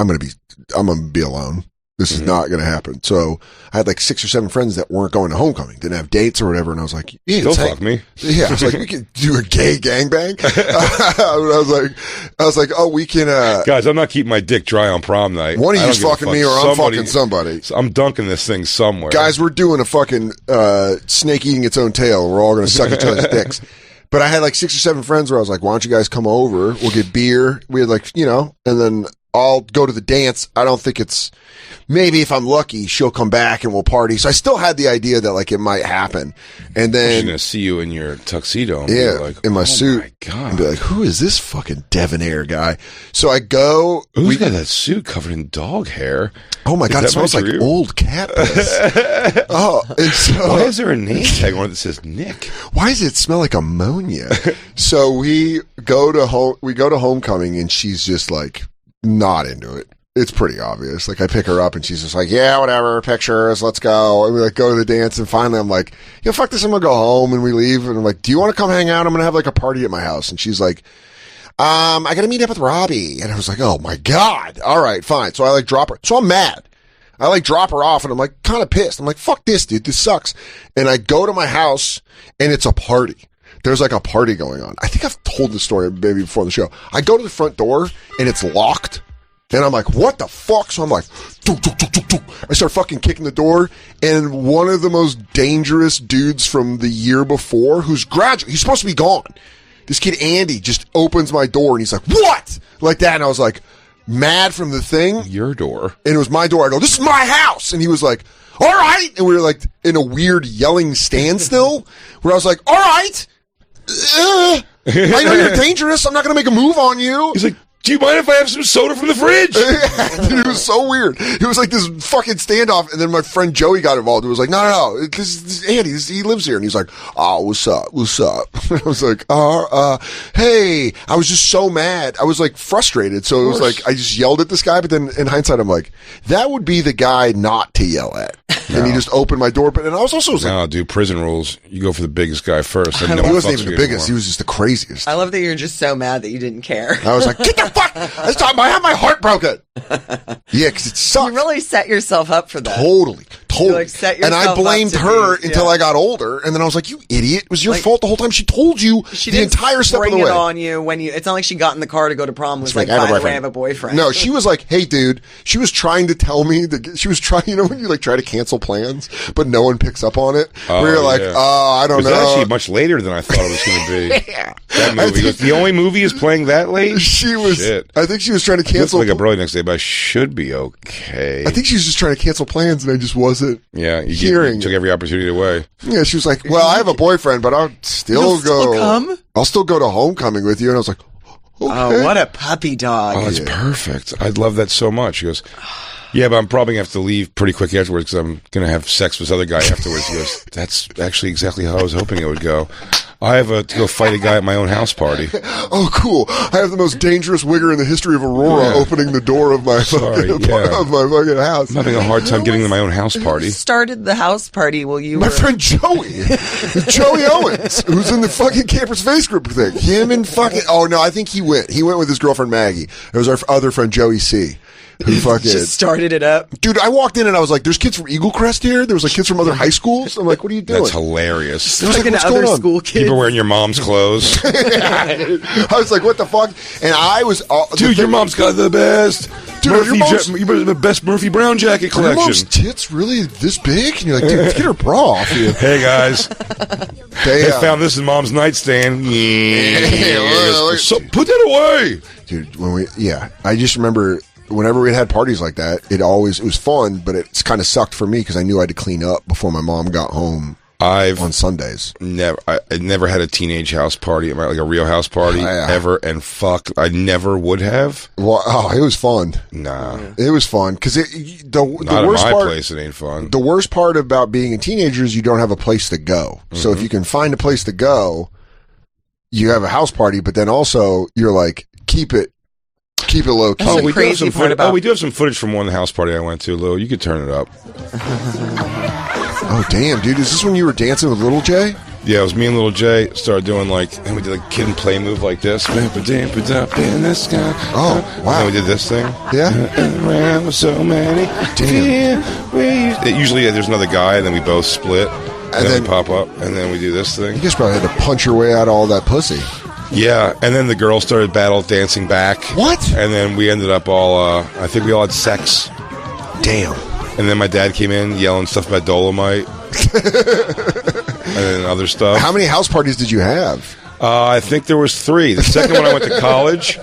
going to be alone. This is not going to happen. So I had like 6 or 7 friends that weren't going to homecoming, didn't have dates or whatever. And I was like, yeah, don't fuck me. Yeah. I was like, we could do a gay gangbang. I was like, oh, we can, guys, I'm not keeping my dick dry on prom night. One of you's fucking me or I'm fucking somebody. So I'm dunking this thing somewhere. Guys, we're doing a fucking, snake eating its own tail. We're all going to suck each other's dicks. But I had like 6 or 7 friends where I was like, why don't you guys come over? We'll get beer. We had like, and then I'll go to the dance. I don't think maybe if I'm lucky, she'll come back and we'll party. So I still had the idea that like it might happen. And then she's going to see you in your tuxedo. And yeah. Like, in my suit. My God. And be like, who is this fucking debonair guy? So I go. Who's got that suit covered in dog hair? Oh my God. It smells like old cat piss. And so, why is there a name tag on it that says Nick? Why does it smell like ammonia? So we go to homecoming and she's just like, not into it. It's pretty obvious. Like I pick her up and she's just like, yeah, whatever, pictures, let's go. And we like go to the dance and finally I'm like, fuck this, I'm gonna go home, and we leave and I'm like, do you want to come hang out? I'm gonna have like a party at my house. And she's like, I gotta meet up with Robbie. And I was like, oh my God. All right, fine. So I like drop her. So I'm mad. I like drop her off and I'm like kind of pissed. I'm like, fuck this, dude. This sucks. And I go to my house and it's a party. There's like a party going on. I think I've told this story maybe before the show. I go to the front door and it's locked. And I'm like, what the fuck? So I'm like, I start fucking kicking the door. And one of the most dangerous dudes from the year before, who's he's supposed to be gone. This kid, Andy, just opens my door and he's like, what? Like that. And I was like, mad from the thing. Your door. And it was my door. I go, this is my house. And he was like, all right. And we were like in a weird yelling standstill where I was like, all right. I know you're dangerous. I'm not going to make a move on you. He's like, do you mind if I have some soda from the fridge? Dude, it was so weird. It was like this fucking standoff, and then my friend Joey got involved. It was like, no, this is Andy. He lives here, and he's like, oh, what's up? I was like, hey. I was just so mad. I was like frustrated, so it was like I just yelled at this guy. But then in hindsight, I'm like, that would be the guy not to yell at. No. And he just opened my door. But and I was also like, no, dude, prison rules. You go for the biggest guy first. He wasn't even the biggest. He was just the craziest. I love that you're just so mad that you didn't care. I was like, get the fuck! I have my heart broken. Yeah, because it sucks. You really set yourself up for that. Totally. You, like, set and I yourself blamed up to her be- until I got older, and then I was like, you idiot. It was your fault the whole time. She told you the entire step of the way. She didn't spring it on you when you... It's not like she got in the car to go to prom and was like, by the way, I have a boyfriend. No, she was like, hey, dude. She was trying to tell me that she was trying, you know, when you like try to cancel plans, but no one picks up on it. Where you're like, I don't know. It was actually much later than I thought it was going to be. Yeah. That movie. The only movie is playing that late? She was... Shit. I think she was trying to cancel... I wake up early next day, but I should be okay. I think she was just trying to cancel plans, and I just wasn't hearing. You took every opportunity away. Yeah, she was like, well, I have a boyfriend, but I'll still go... I'll still go to homecoming with you. And I was like, okay. Oh, what a puppy dog. Oh, that's perfect. I love that so much. He goes... Yeah, but I'm probably going to have to leave pretty quick afterwards because I'm going to have sex with this other guy afterwards. He goes, that's actually exactly how I was hoping it would go. I have to go fight a guy at my own house party. Oh, cool. I have the most dangerous wigger in the history of Aurora opening the door of my fucking house. I'm having a hard time getting to my own house party. Who started the house party while you My were... friend Joey. Joey Owens, who's in the fucking Campers Face Group thing. Him and fucking... Oh, no, I think he went. He went with his girlfriend Maggie. It was our other friend Joey C. Who fucking just started it up. Dude, I walked in and I was like, there's kids from Eagle Crest here. There was like kids from other high schools. I'm like, what are you doing? That's hilarious. Like what's other going on? school kids. People wearing your mom's clothes. I was like, what the fuck? And I was... Dude, your mom's got the best... Dude, your mom's... the best Murphy Brown jacket collection. Your mom's tits really this big? And you're like, dude, get her bra off you. Hey, guys. They found this in mom's nightstand. So, put that away. Dude, I just remember... Whenever we had parties like that, it was fun, but it's kind of sucked for me because I knew I had to clean up before my mom got home on Sundays. I never had a teenage house party, like a real house party ever, and I never would have. Well, it was fun. Nah. It was fun because the worst part, place, it ain't fun. The worst part about being a teenager is you don't have a place to go. Mm-hmm. So if you can find a place to go, you have a house party, but then also you're like, keep it low key. We do have some footage from one house party I went to, Lou. You could turn it up. Oh, damn, dude. Is this when you were dancing with Little Jay? Yeah, it was me and Little Jay. Started doing and we did like kid and play move like this. Oh, wow. And we did this thing. Yeah. Around with so many. Damn. Usually there's another guy, and then we both split. And then we pop up, and then we do this thing. You guys probably had to punch your way out of all that pussy. Yeah, and then the girls started battle dancing back. What? And then we ended up I think we all had sex. Damn. And then my dad came in yelling stuff about Dolomite. And then other stuff. How many house parties did you have? I think there was 3. The second one I went to college,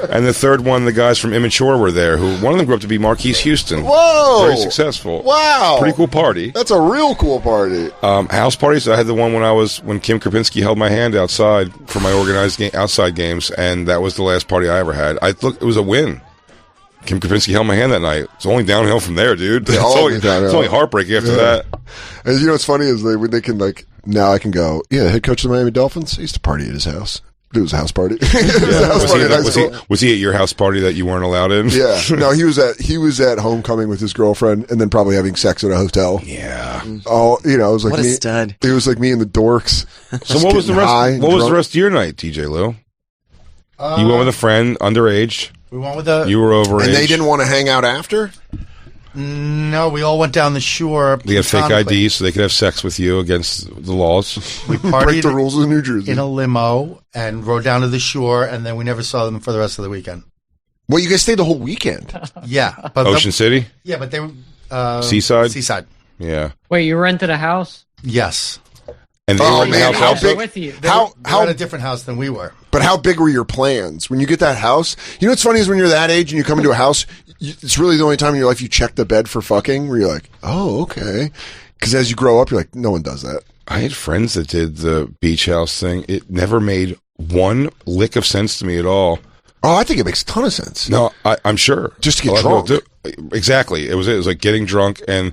and the third one the guys from Immature were there. One of them grew up to be Marquise Houston. Whoa! Very successful. Wow! Pretty cool party. That's a real cool party. House parties. I had the one when Kim Krapinski held my hand outside for my organized outside games, and that was the last party I ever had. It was a win. Kim Krapinski held my hand that night. It's only downhill from there, dude. It's only heartbreaking after that. And you know what's funny is they can like, now I can go, yeah, the head coach of the Miami Dolphins, I used to party at his house. It was a house party. Was he at your house party that you weren't allowed in? Yeah. No, he was at homecoming with his girlfriend and then probably having sex at a hotel. Yeah. Oh, it was like what a stud. It was like me and the dorks. So what was the rest of your night, TJ Lou? You went with a friend, underage. We went with You were overage. And they didn't want to hang out after? No, we all went down the shore. They had fake IDs so they could have sex with you against the laws. We break partied the rules of New Jersey in a limo and rode down to the shore, and then we never saw them for the rest of the weekend. Well, you guys stayed the whole weekend. Yeah, but Ocean City. Yeah, but they were Seaside. Seaside. Yeah. Wait, you rented a house? Yes. And they were in the house how also? big? With you. How in a different house than we were. But how big were your plans when you get that house? You know what's funny is when you're that age and you come into a house, it's really the only time in your life you check the bed for fucking. Where you're like, oh, okay. Because as you grow up, you're like, no one does that. I had friends that did the beach house thing. It never made one lick of sense to me at all. Oh, I think it makes a ton of sense. No, I'm sure. Just to get drunk. Exactly. It was like getting drunk and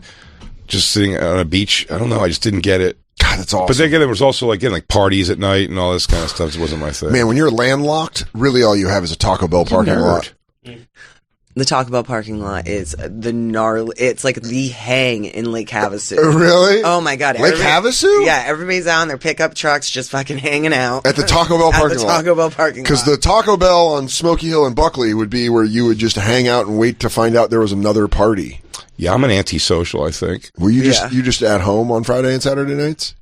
just sitting on a beach. I don't know. I just didn't get it. God, that's awesome. But then again, there was also like parties at night and all this kind of stuff. It wasn't my thing. Man, when you're landlocked, really all you have is a Taco Bell parking lot. The Taco Bell parking lot is the gnarly. It's like the hang in Lake Havasu. Really? Oh my god! Lake Havasu? Yeah, everybody's out on their pickup trucks, just fucking hanging out At the Taco Bell parking lot. Taco Bell parking lot. Because the Taco Bell on Smoky Hill and Buckley would be where you would just hang out and wait to find out there was another party. Yeah, I'm an antisocial, I think. Were you just at home on Friday and Saturday nights?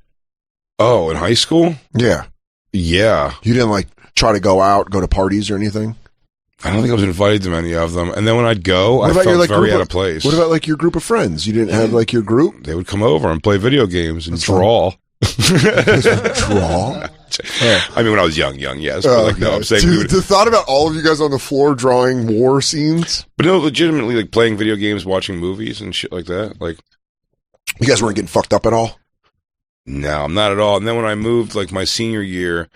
Oh, in high school? Yeah. Yeah. You didn't like try to go out, go to parties or anything? I don't think I was invited to many of them. And then when I'd go, I felt very out of place. What about like your group of friends? You didn't have like your group? They would come over and play video games and draw. Draw? I mean, when I was young, yes. But like, no, I'm saying the thought about all of you guys on the floor drawing war scenes. But no, legitimately, like playing video games, watching movies and shit like that. Like, you guys weren't getting fucked up at all? No, not at all. And then when I moved, like my senior year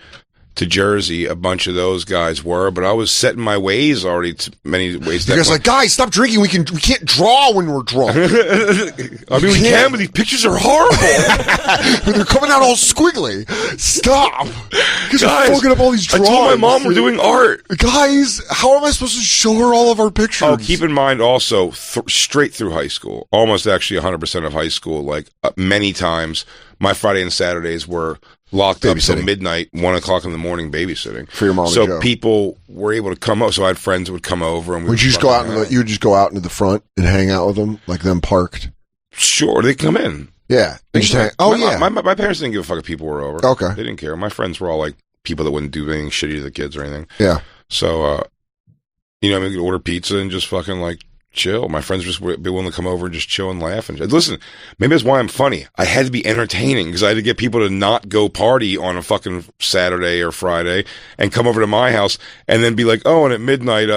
to Jersey, a bunch of those guys were, but I was set in my ways already. Many ways. You guys like, guys, stop drinking. We can't draw when we're drunk. I mean, we can, but these pictures are horrible. They're coming out all squiggly. Stop. You guys are fucking up all these drawings. I told my mom we're doing art. Guys, how am I supposed to show her all of our pictures? Oh, keep in mind also, straight through high school, almost actually 100% of high school, like many times, my Friday and Saturdays were locked up till midnight, 1 o'clock in the morning, babysitting for your mom. So and Joe. People were able to come up. So I had friends that would come over, and would you just go out? You would just go out into the front and hang out with them, like them parked. Sure, they come in. Yeah, my parents didn't give a fuck if people were over. Okay, they didn't care. My friends were all like people that wouldn't do anything shitty to the kids or anything. Yeah. So, we could order pizza and just fucking like chill. My friends just would be willing to come over and just chill and laugh. And listen, maybe that's why I'm funny. I had to be entertaining because I had to get people to not go party on a fucking Saturday or Friday and come over to my house and then be like, oh, and at midnight,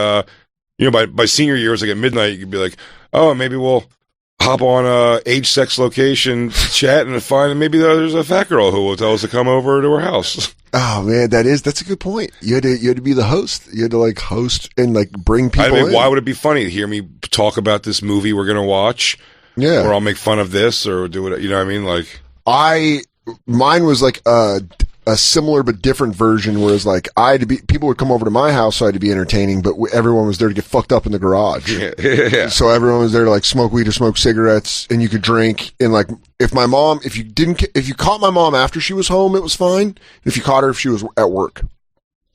by senior years, like at midnight, you could be like, oh, maybe we'll hop on age, sex, location, chat and find maybe there's a fat girl who will tell us to come over to her house. Oh man, that's a good point. You had to be the host. You had to like host and like bring people in. Why would it be funny to hear me talk about this movie we're gonna watch? Yeah, or I'll make fun of this or do it. You know what I mean? Like mine was like a similar but different version. Whereas like people would come over to my house, so I had to be entertaining, but everyone was there to get fucked up in the garage. Yeah. So everyone was there to like smoke weed or smoke cigarettes, and you could drink. And like if you caught my mom after she was home, it was fine. If you caught her if she was at work,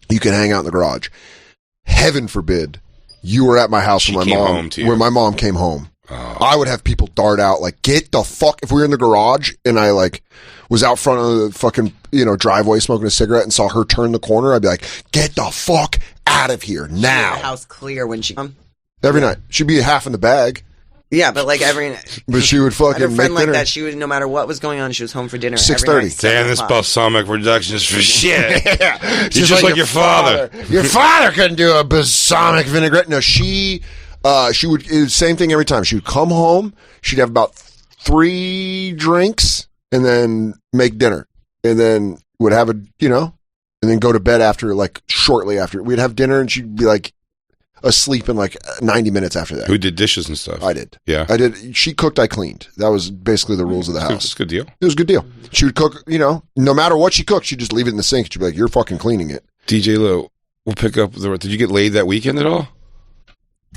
you could hang out in the garage. Heaven forbid you were at my house when my mom came home. Oh. I would have people dart out like, get the fuck, if we were in the garage and I like was out front of the fucking, driveway smoking a cigarette and saw her turn the corner, I'd be like, get the fuck out of here now. The house clear when she come. Every night. She'd be half in the bag. Yeah, but like every night. But she would fucking I had a friend make dinner. Like that, she would, no matter what was going on, she was home for dinner 6:30. Damn, this balsamic reduction is for shit. Yeah. You're just like your father. Your father couldn't do a balsamic vinaigrette. No, she would, it was the same thing every time. She would come home, she'd have about 3 drinks, and then make dinner. And then would have and then go to bed after, like, shortly after. We'd have dinner, and she'd be, like, asleep in, like, 90 minutes after that. Who did dishes and stuff? I did. Yeah. I did. She cooked, I cleaned. That was basically the rules of the house. It's a good deal. It was a good deal. She would cook, no matter what she cooked, she'd just leave it in the sink. She'd be like, you're fucking cleaning it. DJ Lou, we'll pick up did you get laid that weekend at all?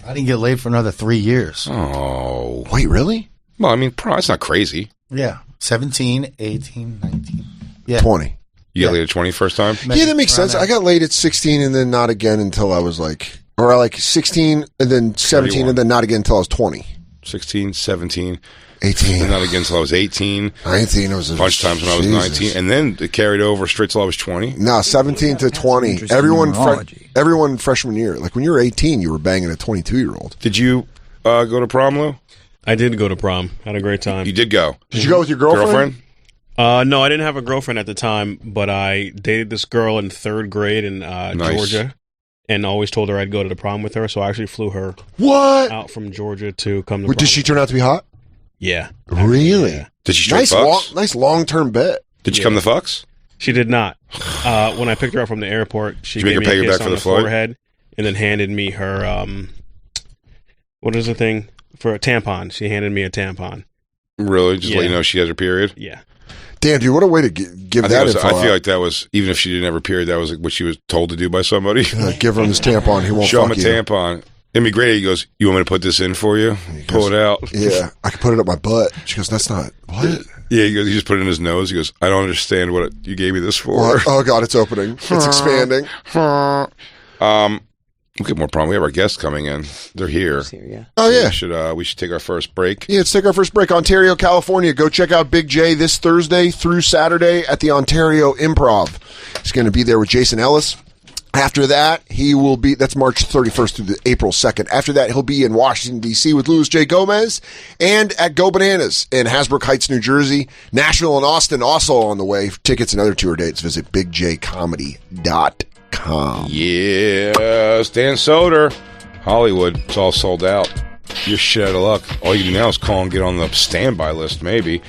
I didn't get laid for another 3 years. Oh. Wait, really? Well, I mean, it's not crazy. Yeah. 17, 18, 19. Yeah. 20. You got laid at 20 first time? Yeah, that makes sense. I got laid at 16 and then not again until I was like, or like 16 and then 17 31. And then not again until I was 20. 16, 17. 18. And not again until I was 18. 19. It was a bunch of times when I was 19. And then it carried over straight till I was 20. No, 17 to 20. Everyone freshman year. Like when you were 18, you were banging a 22-year-old. Did you go to prom, Lou? I did go to prom. Had a great time. You did go. Did you go with your girlfriend? No, I didn't have a girlfriend at the time, but I dated this girl in 3rd grade in Georgia, and always told her I'd go to the prom with her. So I actually flew her out from Georgia to come to prom. Did she turn out to be hot? Yeah. Really? Yeah. Did she straight fucks? Nice long-term bet. Did she come to fucks? She did not. When I picked her up from the airport, she gave me a kiss on the forehead. and then handed me her what is the thing for a tampon? She handed me a tampon. Really? Just let you know she has her period? Yeah. Damn, dude, what a way to give that info I feel like that was, even if she didn't have her period, that was what she was told to do by somebody. Give him this tampon. He won't show him a you. tampon. It'd be great. He goes, you want me to put this in for you? Pull it out. Yeah, I can put it up my butt. She goes, that's not, what? Yeah, he goes, he just put it in his nose. He goes, I don't understand what you gave me this for. What? Oh, God, it's opening. It's expanding. We'll get more problem. We have our guests coming in. They're here. Oh, yeah. We should take our first break. Yeah, let's take our first break. Ontario, California. Go check out Big J this Thursday through Saturday at the Ontario Improv. He's going to be there with Jason Ellis. After that, he will be, that's March 31st through the April 2nd. After that, he'll be in Washington, D.C. with Louis J. Gomez and at Go Bananas in Hasbrook Heights, New Jersey. Nashville and Austin also on the way. For tickets and other tour dates, visit bigjcomedy.com. Yeah, Stan Soder, Hollywood. It's all sold out. You're shit out of luck. All you do now is call and get on the standby list, maybe.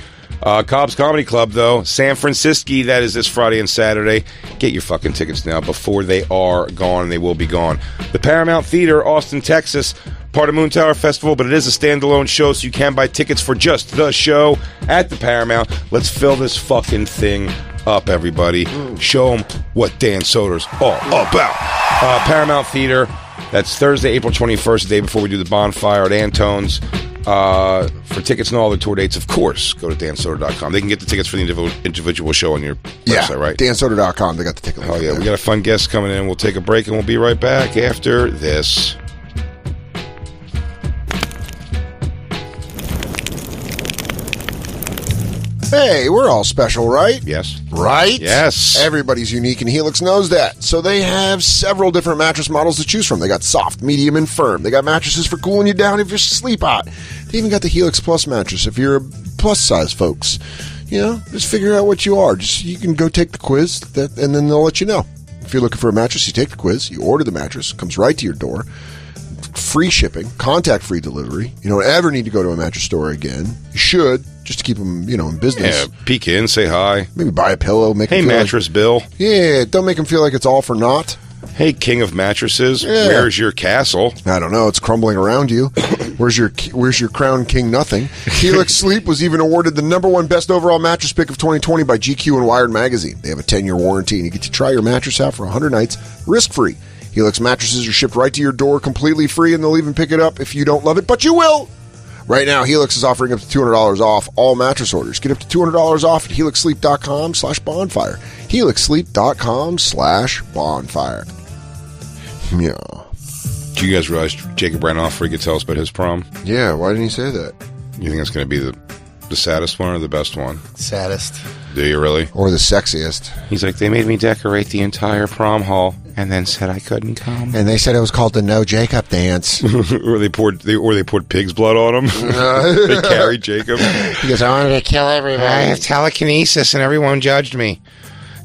Cobb's Comedy Club, though, San Francisco, that is this Friday and Saturday. Get your fucking tickets now before they are gone, and they will be gone. The Paramount Theater, Austin, Texas, part of Moon Tower Festival, but it is a standalone show, so you can buy tickets for just the show at the Paramount. Let's fill this fucking thing up, everybody. Show them what Dan Soder's all about. Paramount Theater, that's Thursday, April 21st, the day before we do the Bonfire at Antone's. For tickets and all the tour dates, of course, go to dansoder.com. They can get the tickets for the individual show on your website, right? dansoder.com. They got the ticket. Oh, yeah. There. We got a fun guest coming in. We'll take a break, and we'll be right back after this. Hey, we're all special, right? Yes. Right? Yes. Everybody's unique, and Helix knows that. So they have several different mattress models to choose from. They got soft, medium, and firm. They got mattresses for cooling you down if you're sleep hot. They even got the Helix Plus mattress if you're plus size folks. You know, just figure out what you are. You can go take the quiz, and then they'll let you know. If you're looking for a mattress, you take the quiz, you order the mattress, comes right to your door. Free shipping, contact-free delivery. You don't ever need to go to a mattress store again. You should, just to keep them, in business. Yeah, peek in, say hi. Maybe buy a pillow. Hey, mattress Bill. Yeah, don't make them feel like it's all for naught. Hey, king of mattresses, where's your castle? I don't know. It's crumbling around you. Where's your crown, king nothing? Helix Sleep was even awarded the #1 best overall mattress pick of 2020 by GQ and Wired magazine. They have a 10-year warranty, and you get to try your mattress out for 100 nights, risk-free. Helix mattresses are shipped right to your door, completely free, and they'll even pick it up if you don't love it, but you will! Right now, Helix is offering up to $200 off all mattress orders. Get up to $200 off at helixsleep.com/bonfire. helixsleep.com/bonfire. Yeah. Do you guys realize Jacob ran off before he could tell us about his prom? Yeah, why didn't he say that? You think it's going to be the saddest one or the best one? Saddest. Do you really? Or the sexiest. He's like, they made me decorate the entire prom hall and then said I couldn't come. And they said it was called the No Jacob dance. or they poured pig's blood on him. They carried Jacob. He goes, I wanted to kill everybody. I have telekinesis and everyone judged me.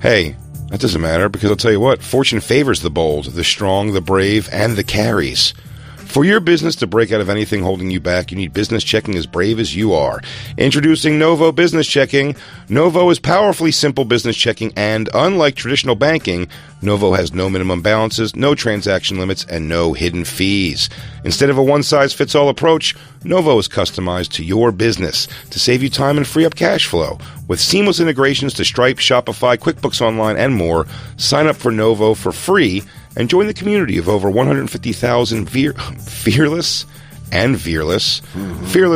Hey, that doesn't matter, because I'll tell you what, fortune favors the bold, the strong, the brave, and the carries. For your business to break out of anything holding you back, you need business checking as brave as you are. Introducing Novo Business Checking. Novo is powerfully simple business checking, and unlike traditional banking, Novo has no minimum balances, no transaction limits, and no hidden fees. Instead of a one-size-fits-all approach, Novo is customized to your business to save you time and free up cash flow. With seamless integrations to Stripe, Shopify, QuickBooks Online, and more, sign up for Novo for free and join the community of over 150,000 fearless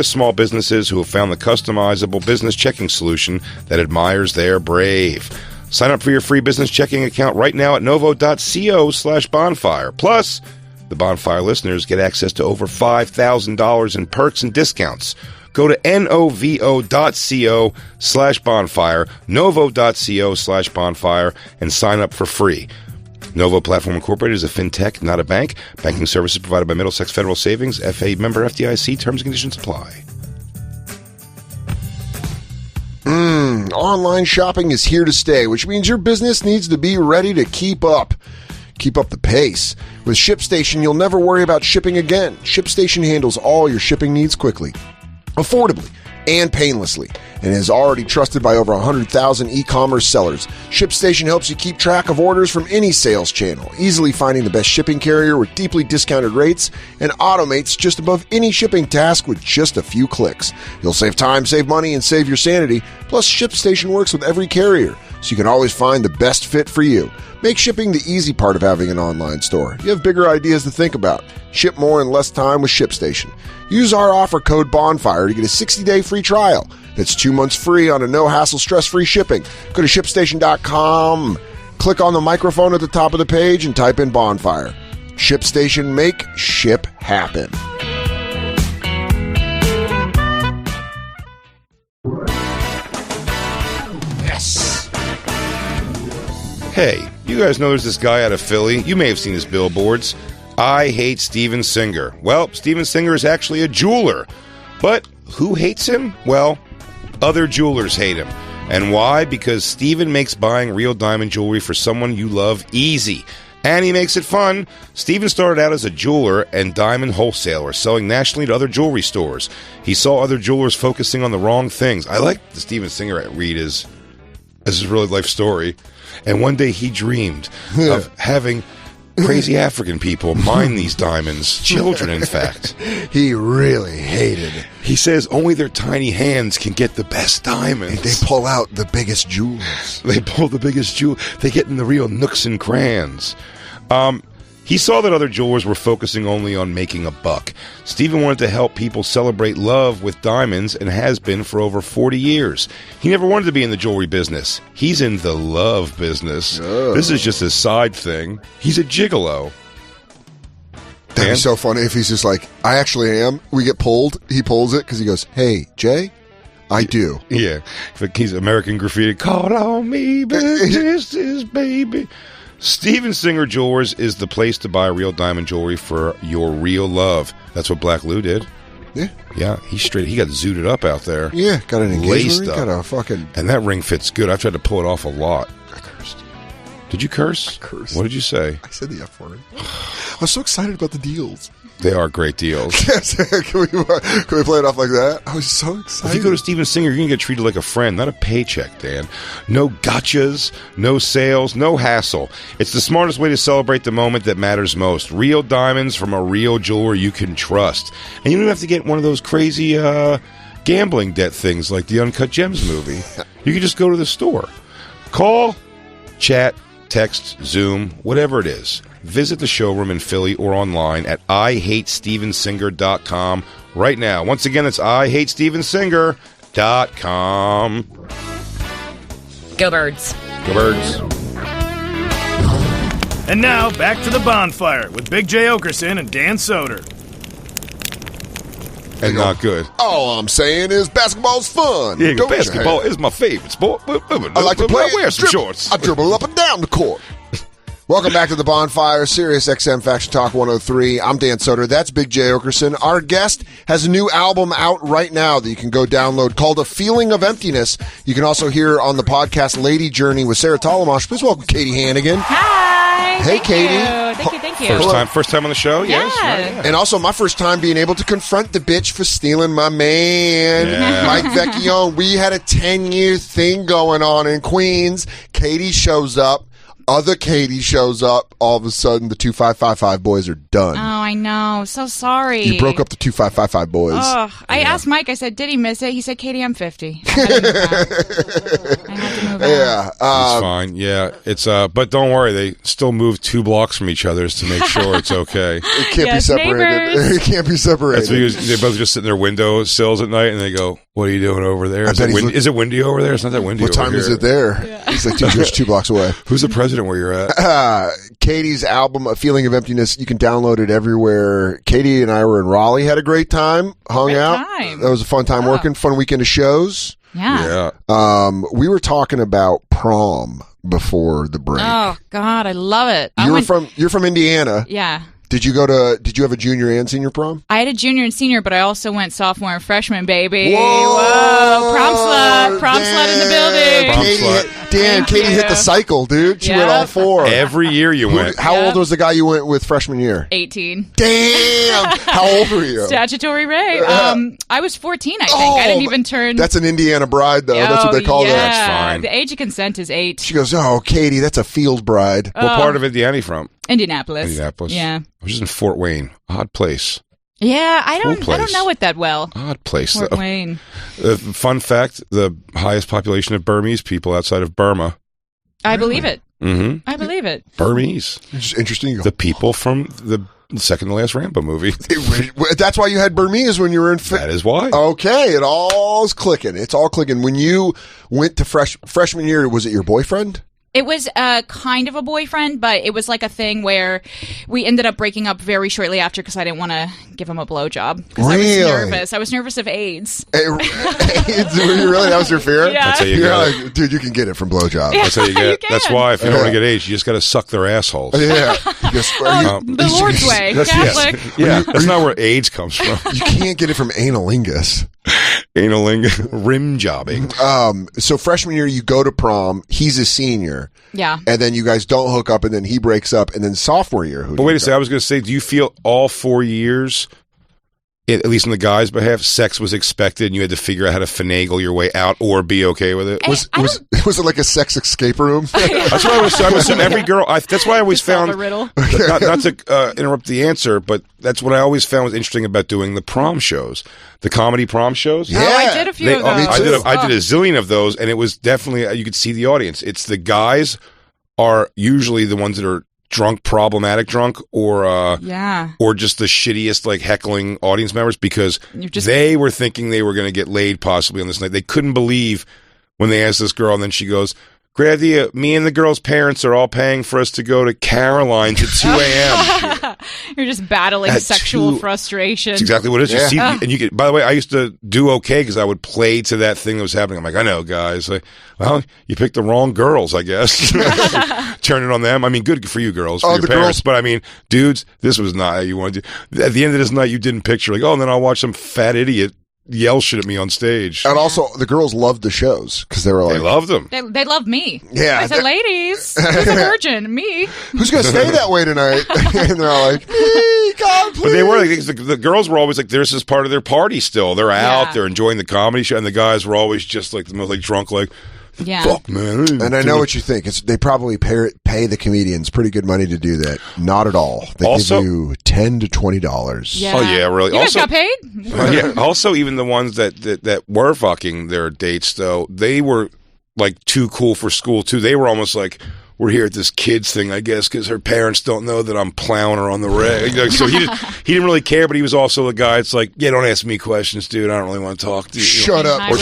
small businesses who have found the customizable business checking solution that admires their brave. Sign up for your free business checking account right now at novo.co/bonfire. Plus, the Bonfire listeners get access to over $5,000 in perks and discounts. Go to novo.co/bonfire, novo.co/bonfire, and sign up for free. Novo Platform Incorporated is a fintech, not a bank. Banking services provided by Middlesex Federal Savings, FA member FDIC. Terms and conditions apply. Online shopping is here to stay, which means your business needs to be ready to keep up. Keep up the pace. With ShipStation, you'll never worry about shipping again. ShipStation handles all your shipping needs quickly, affordably, and painlessly, and is already trusted by over 100,000 e-commerce sellers. ShipStation helps you keep track of orders from any sales channel, easily finding the best shipping carrier with deeply discounted rates, and automates just above any shipping task with just a few clicks. You'll save time, save money, and save your sanity. Plus, ShipStation works with every carrier, so you can always find the best fit for you. Make shipping the easy part of having an online store. You have bigger ideas to think about. Ship more in less time with ShipStation. Use our offer code Bonfire to get a 60-day free trial. That's 2 months free on a no-hassle, stress-free shipping. Go to ShipStation.com. Click on the microphone at the top of the page and type in Bonfire. ShipStation, make ship happen. Yes. Hey, you guys know there's this guy out of Philly. You may have seen his billboards. I hate Steven Singer. Well, Steven Singer is actually a jeweler. But who hates him? Well, other jewelers hate him. And why? Because Steven makes buying real diamond jewelry for someone you love easy. And he makes it fun. Steven started out as a jeweler and diamond wholesaler, selling nationally to other jewelry stores. He saw other jewelers focusing on the wrong things. I like the Steven Singer read as his real life story. And one day he dreamed of having crazy African people mine these diamonds. Children, in fact. He really hated it. He says only their tiny hands can get the best diamonds. And they pull out the biggest jewels. They pull the biggest jewel. They get in the real nooks and crans. He saw that other jewelers were focusing only on making a buck. Steven wanted to help people celebrate love with diamonds and has been for over 40 years. He never wanted to be in the jewelry business. He's in the love business. Oh. This is just his side thing. He's a gigolo. That'd be so funny if he's just like, I actually am. We get pulled. He pulls it because he goes, hey, Jay, I do. Yeah. He's American Graffiti. Call on me, bitches, baby. Steven Singer Jewelers is the place to buy real diamond jewelry for your real love. That's what Black Lou did. Yeah. Yeah, he got zooted up out there. Yeah, got an engagement ring, got a fucking... And that ring fits good. I've tried to pull it off a lot. I cursed. Did you curse? I cursed. What did you say? I said the F word. I was so excited about the deals. They are great deals. Can we play it off like that? I was so excited. If you go to Steven Singer, you're going to get treated like a friend, not a paycheck, Dan. No gotchas, no sales, no hassle. It's the smartest way to celebrate the moment that matters most. Real diamonds from a real jeweler you can trust. And you don't have to get one of those crazy gambling debt things like the Uncut Gems movie. You can just go to the store. Call, chat, text, Zoom, whatever it is. Visit the showroom in Philly or online at IHateStevenSinger.com right now. Once again, that's IHateStevenSinger.com. Go Birds. Go Birds. And now, back to the Bonfire with Big J. Okerson and Dan Soder. And not good. All I'm saying is basketball's fun. Yeah, basketball is my favorite sport. I like to play. I wear some shorts. I dribble up and down the court. Welcome back to the Bonfire, Sirius XM Faction Talk 103. I'm Dan Soder. That's Big J. Okerson. Our guest has a new album out right now that you can go download called A Feeling of Emptiness. You can also hear on the podcast Lady Journey with Sarah Talamash. Please welcome Katie Hannigan. Hi. Hey, Katie. Thank you. First time on the show? Yeah. Yes. Right, yeah. And also my first time being able to confront the bitch for stealing my man, Mike Vecchione. We had a 10-year thing going on in Queens. Katie shows up. Other Katie shows up. All of a sudden, the 2555 boys are done. Oh, I know. So sorry. You broke up the 2555 boys. Oh, I asked Mike. I said, did he miss it? He said, Katie, I'm 50. I had to move out. Yeah. It's fine. Yeah. It's but don't worry. They still move 2 blocks from each other to make sure it's okay. It can't be separated. It can't be separated. That's because they both just sit in their window sills at night and they go, what are you doing over there? Is it windy over there? It's not that windy over here. What time is it there? Yeah. It's like 2 blocks away. Who's the president where you're at? Katie's album, A Feeling of Emptiness. You can download it everywhere. Katie and I were in Raleigh, had a great time, hung out. That was a fun time working, fun weekend of shows. Yeah. We were talking about prom before the break. Oh God, I love it. You're from Indiana. Yeah. Did you have a junior and senior prom? I had a junior and senior, but I also went sophomore and freshman, baby. Whoa! Prom slut in the building. damn, Katie hit the cycle, dude. She went all 4. Every year you went. How old was the guy you went with freshman year? 18. Damn. How old were you? Statutory rape. I was 14, I think. I didn't even turn. That's an Indiana bride, though. That's what they call that. That's fine. The age of consent is 8. She goes, "Oh, Katie, that's a field bride." What part of Indiana are you from? Indianapolis. I Yeah. was just in Fort Wayne. Odd place. Yeah, I don't know it that well. Odd place. Fort Wayne. Fun fact, the highest population of Burmese people outside of Burma. I believe it. Mm-hmm. I believe it. Burmese. It's interesting. The people from the second to last Rambo movie. That's why you had Burmese when you were in... That is why. Okay, it all's clicking. It's all clicking. When you went to freshman year, was it your boyfriend? It was kind of a boyfriend, but it was like a thing where we ended up breaking up very shortly after because I didn't want to give him a blowjob. Really? I was nervous. I was nervous of AIDS. AIDS? Were you really? That was your fear? Yeah. That's how you get it. Like, dude, you can get it from blowjob. That's how you get it. That's why if you don't want to get AIDS, you just got to suck their assholes. Yeah. The Lord's way. Catholic. That's not where AIDS comes from. You can't get it from analingus. Rim jobbing. So freshman year, you go to prom. He's a senior. Yeah. And then you guys don't hook up, and then he breaks up, and then sophomore year. But wait a second. I was going to say, do you feel all 4 years, at least on the guy's behalf, sex was expected and you had to figure out how to finagle your way out or be okay with it? Was it like a sex escape room? That's what I was assuming every girl. That's why I always found, a riddle. not to interrupt the answer, but that's what I always found was interesting about doing the prom shows, the comedy prom shows. Yeah. Oh, I did a few of those. I did a zillion of those, and it was definitely, you could see the audience. It's the guys are usually the ones that are drunk, problematic drunk, or just the shittiest, like, heckling audience members because they were thinking they were going to get laid possibly on this night. They couldn't believe when they asked this girl, and then she goes, "Great idea. Me and the girl's parents are all paying for us to go to Caroline's at 2 a.m. You're just battling sexual frustration. That's exactly what it is. Yeah. You see, and you get. By the way, I used to do okay because I would play to that thing that was happening. I'm like, I know, guys. Like, well, you picked the wrong girls, I guess. Turn it on them. I mean, good for you, girls, for your the parents. girls. But I mean, dudes, this was not how you wanted to. At the end of this night, you didn't picture like, oh, and then I'll watch some fat idiot yell shit at me on stage. And also, the girls loved the shows because they were like... They loved them. They loved me. Yeah. I said, ladies, who's a virgin? Me. Who's going to stay that way tonight? And they're all like, me, God, please. But they were like, the girls were always like, this is part of their party still. They're out, they're enjoying the comedy show, and the guys were always just like the most like drunk, like, yeah. Fuck, man. And I know what you think. They probably pay the comedians pretty good money to do that. Not at all. They also, give you $10 to $20. Yeah. Oh yeah, really. You also, guys got paid? Yeah. Also, even the ones that were fucking their dates, though, they were like too cool for school too. They were almost like, we're here at this kids thing, I guess, because her parents don't know that I'm plowing her on the reg. So he didn't really care, but he was also the guy. It's like, yeah, don't ask me questions, dude. I don't really want to talk to you. Shut up. Or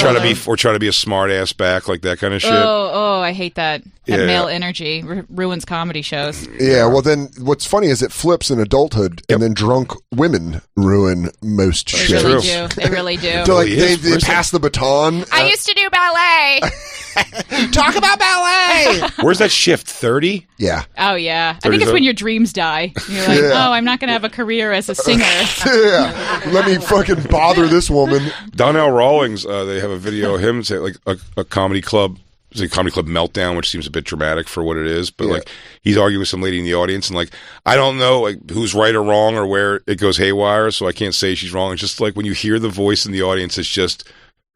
try to be a smart ass back, like that kind of shit. Oh, I hate that. That Yeah. male energy ruins comedy shows. Yeah, well then what's funny is it flips in adulthood and then drunk women ruin most They shit. really do. They really do. So like Really they pass the baton. I used to do ballet. Talk about ballet. Where's that shift? 30? Yeah. Oh, yeah. I 30's think it's up. when your dreams die. You're like, Yeah. oh, I'm not going to have a career as a singer. Yeah. Let me fucking bother this woman. Donnell Rawlings, they have a video of him say like a comedy club. It's a comedy club meltdown, which seems a bit dramatic for what it is. But like he's arguing with some lady in the audience, and like I don't know like who's right or wrong or where it goes haywire, so I can't say she's wrong. It's just like when you hear the voice in the audience, it's just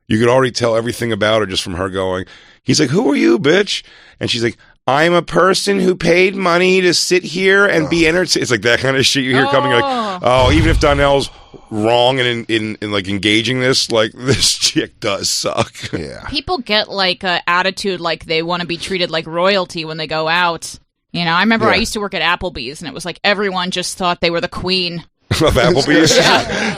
you could already tell everything about her just from her going. He's like, "Who are you, bitch?" And she's like, "I'm a person who paid money to sit here and be entertained." It's like that kind of shit you hear coming. Like, oh, even if Donnell's wrong and in like engaging this, like this chick does suck. Yeah. People get like an attitude like they want to be treated like royalty when they go out. You know, I remember I used to work at Applebee's, and it was like everyone just thought they were the queen. Of Applebee's.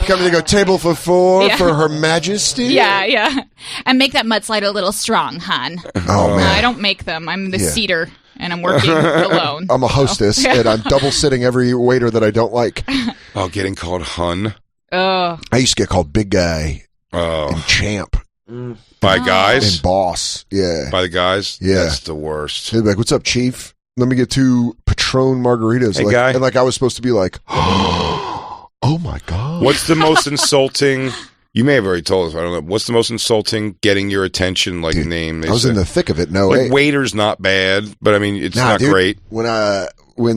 Come to go table for 4 Yeah. for Her Majesty. Yeah. And make that mudslide a little strong, hon. Oh man. I don't make them. I'm the seater, and I'm working alone. I'm a hostess, and I'm double sitting every waiter that I don't like. Oh, getting called hun. Oh. I used to get called big guy Oh, and champ by guys. and boss. Yeah. By the guys. Yeah. That's the worst. They'd be like, "What's up, chief? Let me get 2 Patron margaritas." Hey, like, guy. And like I was supposed to be like, "Oh my god." What's the most insulting You may have already told us. I don't know. What's the most insulting getting your attention name? I was in the thick of it. No, waiter's not bad, but I mean it's not great. When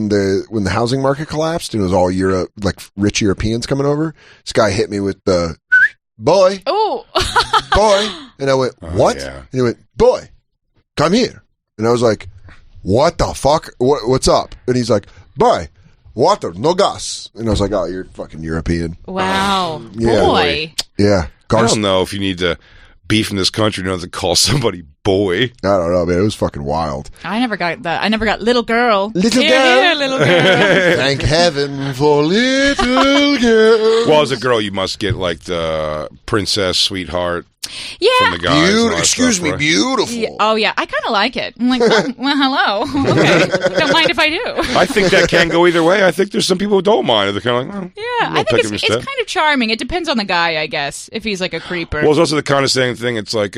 the housing market collapsed and it was all Europe, rich Europeans coming over, this guy hit me with the boy. Oh, boy, and I went what? Yeah. And he went boy, come here, and I was like, what the fuck? What's up? And he's like, boy. Water, no gas. And I was like, oh, you're fucking European. Wow. Yeah. Boy. Yeah. I don't know if you need to be from this country, you don't have to call somebody boy. I don't know, man. It was fucking wild. I never got that. I never got little girl. Little girl. Here, little girl. Thank heaven for little girl. Well, as a girl, you must get the princess, sweetheart. Yeah. From the guys. Excuse me, right? beautiful. Yeah. Oh, yeah. I kind of like it. I'm like, well, hello. Okay. Don't mind if I do. I think that can go either way. I think there's some people who don't mind. They're kind of yeah, I think it's kind of charming. It depends on the guy, I guess, if he's like a creeper. Well, it's also the condescending thing. It's like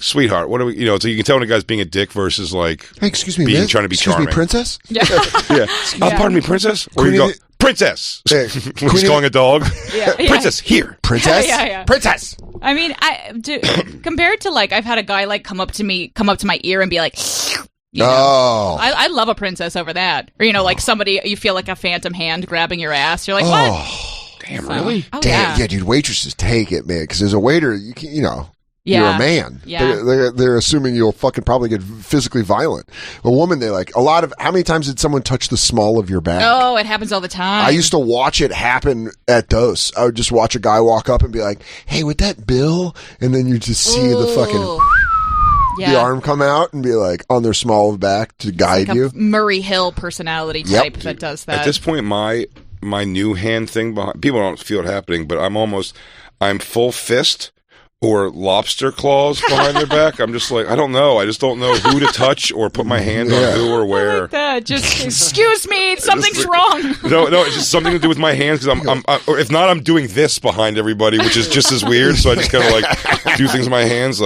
sweetheart. What do we, so you can tell when a guy's being a dick versus hey, excuse me, trying to be charming. Excuse me, princess? Yeah. Yeah. Pardon me, princess? Or you go, princess. He's calling a dog. Yeah. Princess, here. Princess? Yeah. Princess. I mean, compared to I've had a guy come up to my ear and be like, Oh. I love a princess over that. Or, somebody, you feel like a phantom hand grabbing your ass. You're like, what? Damn, really? Oh, damn, yeah, dude, waitresses take it, man. Because as a waiter, you can, you're Yeah. a man. Yeah. They're assuming you'll fucking probably get physically violent. A woman, they how many times did someone touch the small of your back? Oh, it happens all the time. I used to watch it happen at Dos. I would just watch a guy walk up and be like, hey, with that bill? And then you just see the fucking... Yeah. The arm come out and be on their small back to guide like a you. Murray Hill personality type that does that. At this point, my new hand thing behind, people don't feel it happening, but I'm full fist or lobster claws behind their back. I'm just I don't know. I just don't know who to touch or put my hand on who or where. I like that. Just excuse me, something's wrong. No, it's just something to do with my hands because or if not, I'm doing this behind everybody, which is just as weird. So I just kind of do things with my hands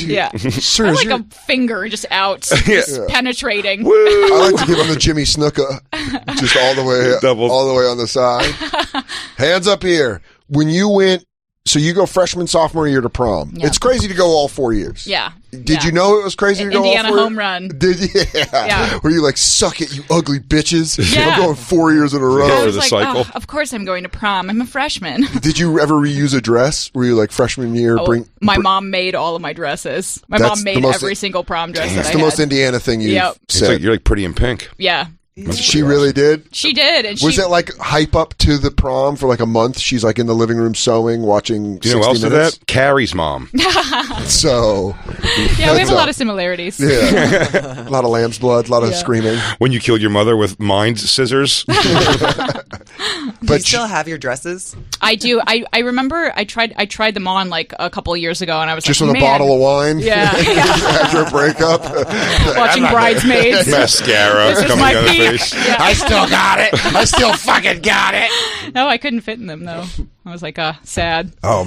Yeah. Sir, I'm like a finger just out, just penetrating. Woo. I like to give him the Jimmy Snuka, just all the way on the side. Hands up here. When you went, so you go freshman, sophomore year to prom. Yeah. It's crazy to go all 4 years. Yeah. Did you know it was crazy to go all 4 years? Indiana home run. Did you? Yeah. Were you suck it, you ugly bitches? Yeah. I'm going 4 years in a row. I was the cycle. of course I'm going to prom. I'm a freshman. Did you ever reuse a dress? Were you freshman year? My mom made all of my dresses. My mom made every single prom dress that I had. It's the most Indiana thing you've said. You're Pretty in Pink. Yeah. She really did? She did. And was it hype up to the prom for a month? She's in the living room sewing, watching 60 You know who else did Minutes? that? Carrie's mom. So. Yeah, we have a lot of similarities. Yeah. A lot of lamb's blood, a lot of screaming. When you killed your mother with mind scissors. Do you still have your dresses? I do. I remember I tried them on a couple of years ago, and I was just with a bottle of wine. Yeah. After a breakup, watching Bridesmaids. Mascara coming out of the face. Yeah. I still got it. I still fucking got it. No, I couldn't fit in them though. I was sad. Oh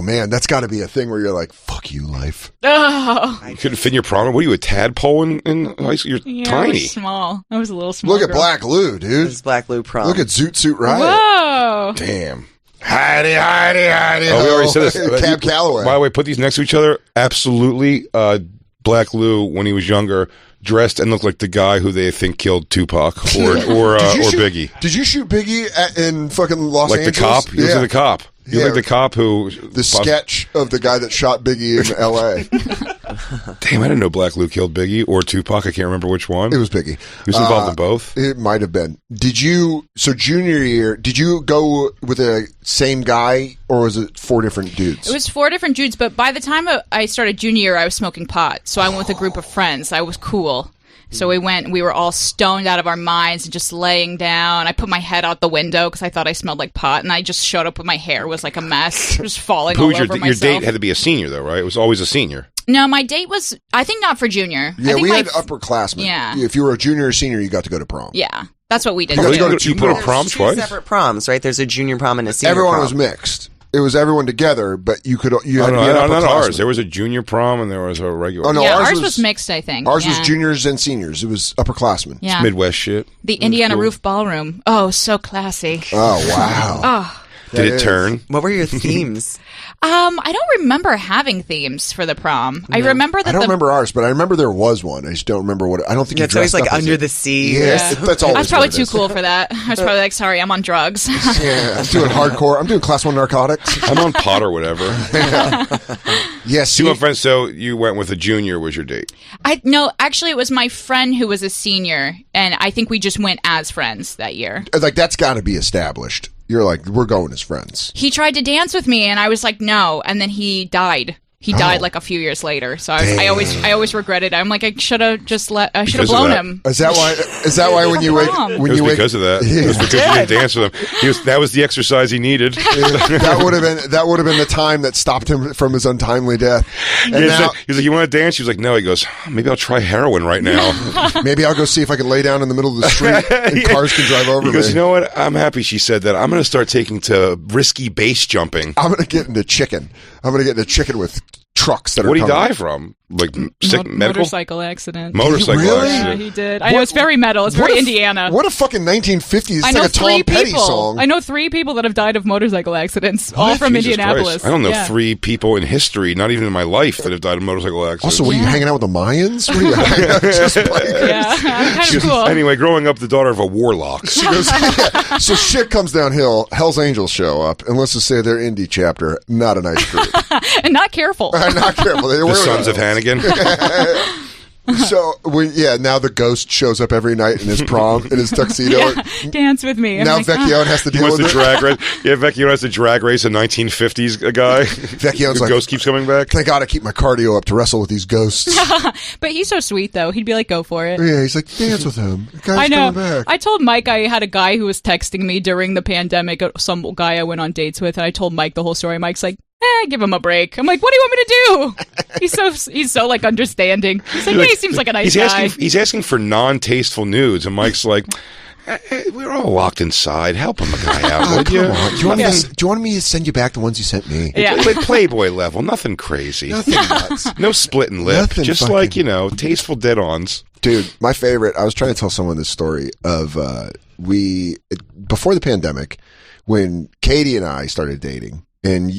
man, that's got to be a thing where you're fuck you, life. Oh. You couldn't fit in your prom. What are you, a tadpole in high school? You're tiny. I was small. I was a little small. Look at Black Lou, dude. This is Black Lou prom. Look at Zoot Suit Riot. Whoa. Damn. Heidi. Oh, we already said this. Cab Calloway. By the way, put these next to each other. Absolutely. Black Lou, when he was younger, dressed and looked like the guy who they think killed Tupac or Biggie. Did you shoot Biggie in fucking Los Angeles? The cop? He was the cop. He was the cop who... The sketch of the guy that shot Biggie in L.A. Damn, I didn't know Black Lou killed Biggie or Tupac. I can't remember which one. It was Biggie. He was involved in both? It might have been. Junior year, did you go with the same guy or was it 4 different dudes? It was 4 different dudes, but by the time I started junior year, I was smoking pot. So I went with a group of friends. I was cool. So we were all stoned out of our minds and just laying down. I put my head out the window because I thought I smelled like pot, and I just showed up with my hair was like a mess, just falling all over myself. Your date had to be a senior, though, right? It was always a senior. No, my date was, I think, not for junior. Yeah, we had upperclassmen. Yeah. If you were a junior or senior, you got to go to prom. Yeah, that's what we did. You go to prom Two twice? separate proms, right? There's a junior prom and a senior Everyone prom. was mixed. It was everyone together, but you had to be an not ours. upperclassman. There was a junior prom and there was a regular. Oh no, yeah, ours was mixed. I think ours was juniors and seniors. It was upperclassmen. Yeah, it's Midwest shit. The Indiana Roof Ballroom. Oh, so classy. Oh wow. Oh. Did it turn? What were your themes? I don't remember having themes for the prom. I remember that I don't remember ours, but I remember there was one. I just don't remember what. I don't think it's always like Under the Sea. Yeah, that's all. I was probably too cool for that. I was probably like, sorry, I'm on drugs. Yeah, I'm doing hardcore. I'm doing class 1 narcotics. I'm on pot or whatever. Yes. You went friends. So you went with a junior. Was your date? No, actually, it was my friend who was a senior, and I think we just went as friends that year. Like that's got to be established. You're like, we're going as friends. He tried to dance with me, and I was like, no. And then he died. He died like a few years later. So I always regretted it. I'm like, I should have blown him. Is that why when you wake it was because of that. It was because you didn't dance with him. That was the exercise he needed. that would have been the time that stopped him from his untimely death. And now, he's like, you want to dance? She was like, no. He goes, maybe I'll try heroin right now. Maybe I'll go see if I can lay down in the middle of the street and cars can drive over me. He goes, you know what? I'm happy she said that. I'm going to start taking to risky base jumping. I'm going to get into chicken. With trucks that are What'd he die from? Like medical? Motorcycle accident. Motorcycle accident. Yeah, he did. I know it's very metal. It's very Indiana. What a fucking 1950s. It's like a Tom Petty song. I know 3 people that have died of motorcycle accidents, all from Jesus Indianapolis. Christ. I don't know 3 people in history, not even in my life, that have died of motorcycle accidents. Also, were you hanging out with the Mayans? What are you hanging out just I'm kind of cool. Anyway, growing up the daughter of a warlock. She goes, so shit comes downhill. Hell's Angels show up, and let's just say their indie chapter, not a nice group. And not careful. Not careful. The Sons of Hannigan. So now the ghost shows up every night in his prom in his tuxedo. Dance with me. Now Vecchione has to deal with it. Drag race. Yeah, Vecchione has to drag race a 1950s guy. Vecchione's the ghost keeps coming back. Thank God I keep my cardio up to wrestle with these ghosts. But he's so sweet though. He'd be like, go for it. Yeah, he's like, dance with him. The guy's I know. coming back. I told Mike I had a guy who was texting me during the pandemic, some guy I went on dates with, and I told Mike the whole story. Mike's like, give him a break. I'm like, what do you want me to do? He's so like understanding. He's like, he seems like a nice guy. He's asking for non-tasteful nudes, and Mike's like, we're all locked inside. Help him a guy out, would you? Do you want me to send you back the ones you sent me? Yeah. Like Playboy level, nothing crazy. Nothing nuts. No splitting lip. Nothing just fucking... like, tasteful dead-ons. Dude, my favorite, I was trying to tell someone this story of before the pandemic, when Katie and I started dating, and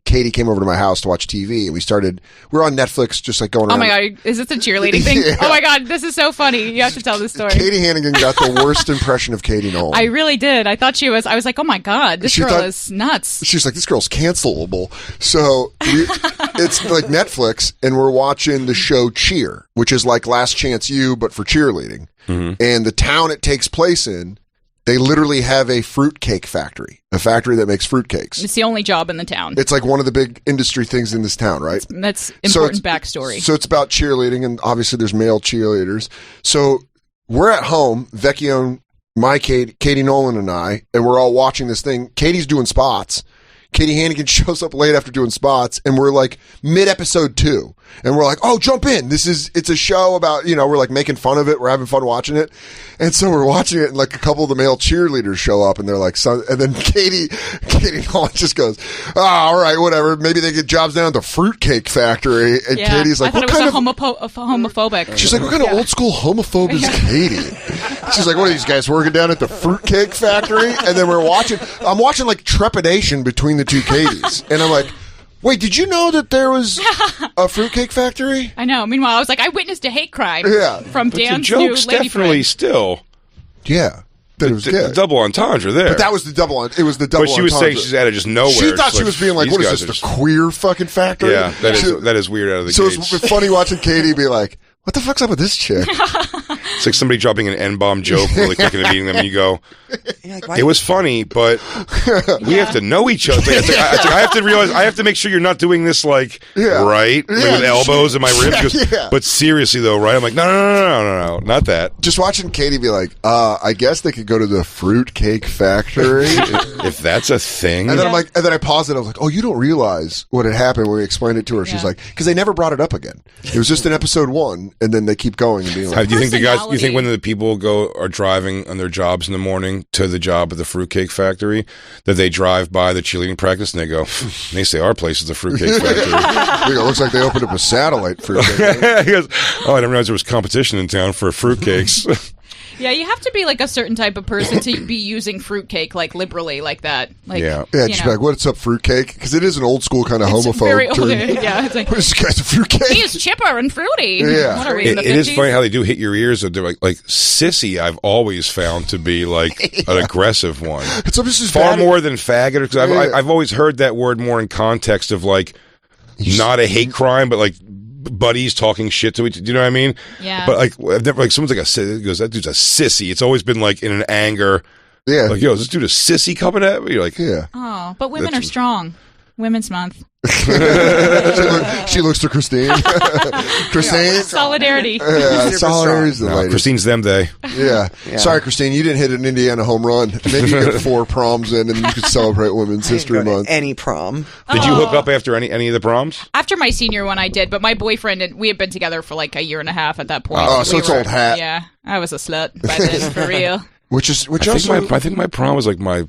Katie came over to my house to watch TV, and we were on Netflix just like going around. Oh my God, is this a cheerleading thing? Yeah. Oh my God, this is so funny. You have to tell this story. Katie Hannigan got the worst impression of Katie Nolan. I really did. I thought I was like, oh my God, this girl is nuts. She's like, this girl's cancelable. So it's like Netflix, and we're watching the show Cheer, which is like Last Chance U, but for cheerleading. Mm-hmm. And the town it takes place in, they literally have a fruitcake factory, a factory that makes fruitcakes. It's the only job in the town. It's like one of the big industry things in this town, right? That's important backstory. So it's about cheerleading, and obviously there's male cheerleaders. So we're at home, Vecchione, Katie Nolan, and I, and we're all watching this thing. Katie's doing spots. Katie Hannigan shows up late after doing spots, and we're like mid-episode 2. And we're like, oh, jump in. It's a show about, we're like making fun of it. We're having fun watching it. And so we're watching it, and like a couple of the male cheerleaders show up, and they're like, and then Katie Nolan just goes, all right, whatever. Maybe they get jobs down at the fruitcake factory. And Katie's like, I thought it was homophobic. She's like, what kind of old school homophobe is Katie? She's like, what are these guys working down at the fruitcake factory? And then I'm watching like trepidation between the two Katies. And I'm like, wait, did you know that there was a fruitcake factory? I know. Meanwhile, I was like, I witnessed a hate crime from Dan's new lady definitely friend. Still. Yeah. That it was good. The double entendre there. But that was the double entendre. It was the double entendre. But she was saying she's out of just nowhere. She thought she was being like, what is this, the queer fucking factory? Yeah, that is weird out of the gates. So it's funny watching Katie be like, what the fuck's up with this chick? It's like somebody dropping an N-bomb joke really quick and beating them, and you go, it was funny, but we have to know each other. I have to realize, I have to make sure you're not doing this right? Like with elbows in my ribs. She goes, but seriously though, right? I'm like, no, not that. Just watching Katie be like, I guess they could go to the fruitcake factory. If that's a thing. And then I'm like, and then I paused it. I was like, oh, you don't realize what had happened when we explained it to her. She's like, because they never brought it up again. It was just in episode 1, and then they keep going and being like, do you think you think when the people are driving on their jobs in the morning to the job at the fruitcake factory, that they drive by the cheerleading practice and they go, they say our place is the fruitcake factory. It looks like they opened up a satellite fruitcake. He goes, I didn't realize there was competition in town for fruitcakes. Yeah, you have to be like a certain type of person to be using fruitcake like liberally like that. Like, Yeah. Just be like, what's up, fruitcake? Because it is an old school kind of homophobe very old, term. yeah, it's like, what is this guy's a fruitcake? he is chipper and fruity. Yeah. What are we in the It is 50s? funny how they do hit your ears. They're like sissy. I've always found to be like an aggressive one. It's just Far bad. more than faggot. Because I've always heard that word more in context of like not a hate crime, but like buddies talking shit to each. Do you know what I mean? Yeah. But like I've never like someone's like goes, that dude's a sissy. It's always been like in an anger. Yeah. Like, yo, is this dude a sissy coming at me? You're like, Yeah. Oh, but women are strong. Women's Month. She looks to Christine. Christine. Solidarity. Yeah, solidarity's the lady. Christine's them day. Yeah. Sorry, Christine, you didn't hit an Indiana home run. Maybe you get 4 proms in, and you could celebrate Women's History Month. Any prom. Did you hook up after any of the proms? After my senior one, I did, but my boyfriend and we had been together for like a year and a half at that point. Oh, so it's old hat. Yeah, I was a slut by then, for real. I think my prom was like my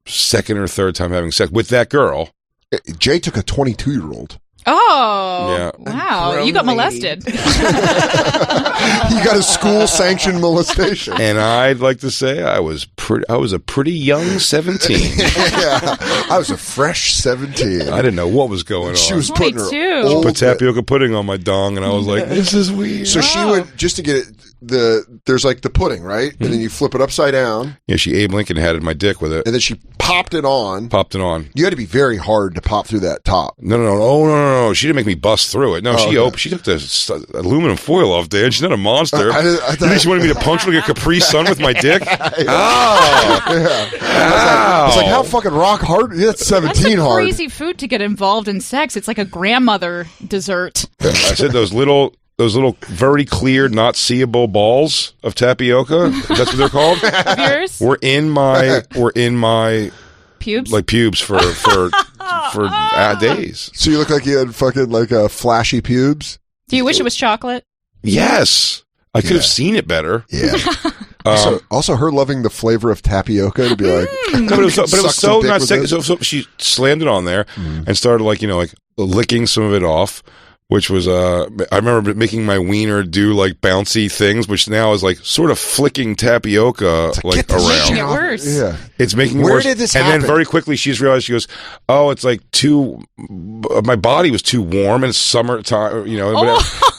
second or third time having sex with that girl. Jay took a 22-year-old. Oh, Yeah. wow! You got molested. He got a school-sanctioned molestation. And I'd like to say I was a pretty young 17. Yeah, I was a fresh 17. I didn't know what was going on. She was putting her 22. old put tapioca pudding on my dong, and I was like, "This is weird." So she would, just to get it, there's like the pudding, right? And then you flip it upside down. Yeah, Abe Lincoln had my dick with it. And then she popped it on. You had to be very hard to pop through that top. No. She didn't make me bust through it. No, she took the aluminum foil off there, and she's not a monster. I thought she wanted me to punch like a Capri Sun with my dick. Yeah. I was like, how fucking rock hard? Yeah, it's 17 That's a hard. crazy food to get involved in sex. It's like a grandmother dessert. I said those little very clear, not seeable balls of tapioca. That's what they're called. Of yours? We're in my Pubes? like pubes for days. So you look like you had fucking like flashy pubes. Do you wish it was chocolate? Yes, I could have seen it better. Yeah. Also, her loving the flavor of tapioca to be like, No, but it was so not sick. So she slammed it on there and started like licking some of it off, which was I remember making my wiener do like bouncy things, which now is like sort of flicking tapioca like around. Making it worse. Yeah. It's making it Where worse. did this and happen? then very quickly she's realized, she goes, "Oh, it's like my body was too warm and it's summertime, and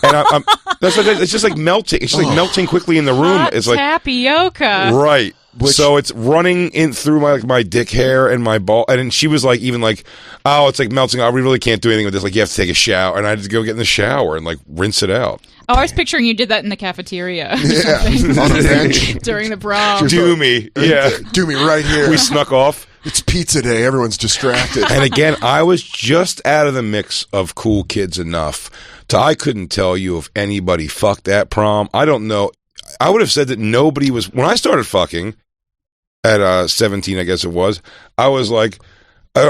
I'm it's just like melting. It's just like melting quickly in the room. Hot it's like tapioca. right. So it's running in through my dick hair and my ball, and then she was like, even like, oh, it's like melting. We really can't do anything with this. Like, you have to take a shower, and I had to go get in the shower and like rinse it out. Oh, I was picturing you did that in the cafeteria. yeah, on a bench. During the prom. Do me right here. We snuck off. It's pizza day. Everyone's distracted. And again, I was just out of the mix of cool kids enough I couldn't tell you if anybody fucked that prom. I don't know. I would have said that nobody was. When I started fucking at 17, I guess it was, I was like, I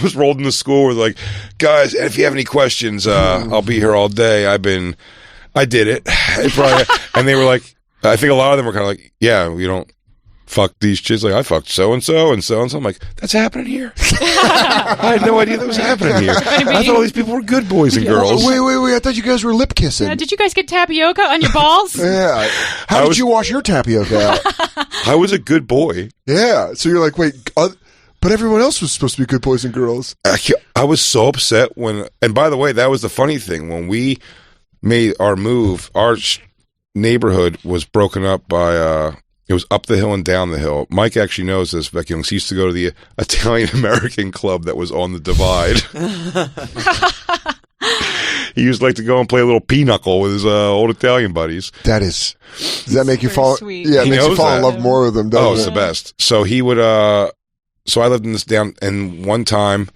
was rolled into school with like, guys, if you have any questions, I'll be here all day. I did it. And they were like, I think a lot of them were kind of like, yeah, we don't fuck these chicks. Like, I fucked so-and-so and so-and-so. I'm like, that's happening here. I had no idea that was happening here. I thought all these people were good boys and girls. Wait. I thought you guys were lip kissing. Did you guys get tapioca on your balls? Yeah. How did you wash your tapioca out? I was a good boy. Yeah. So you're like, wait, but everyone else was supposed to be good boys and girls. I was so upset and by the way, that was the funny thing. When we made our move, our neighborhood was broken up by, it was up the hill and down the hill. Mike actually knows this, Becky. He used to go to the Italian-American club that was on the divide. He used to like to go and play a little pinochle with his old Italian buddies. Does that make you fall? Sweet. Yeah, it He makes you knows fall in that. love more with them, doesn't It's it? the best. So he would, so I lived in this down, and one time,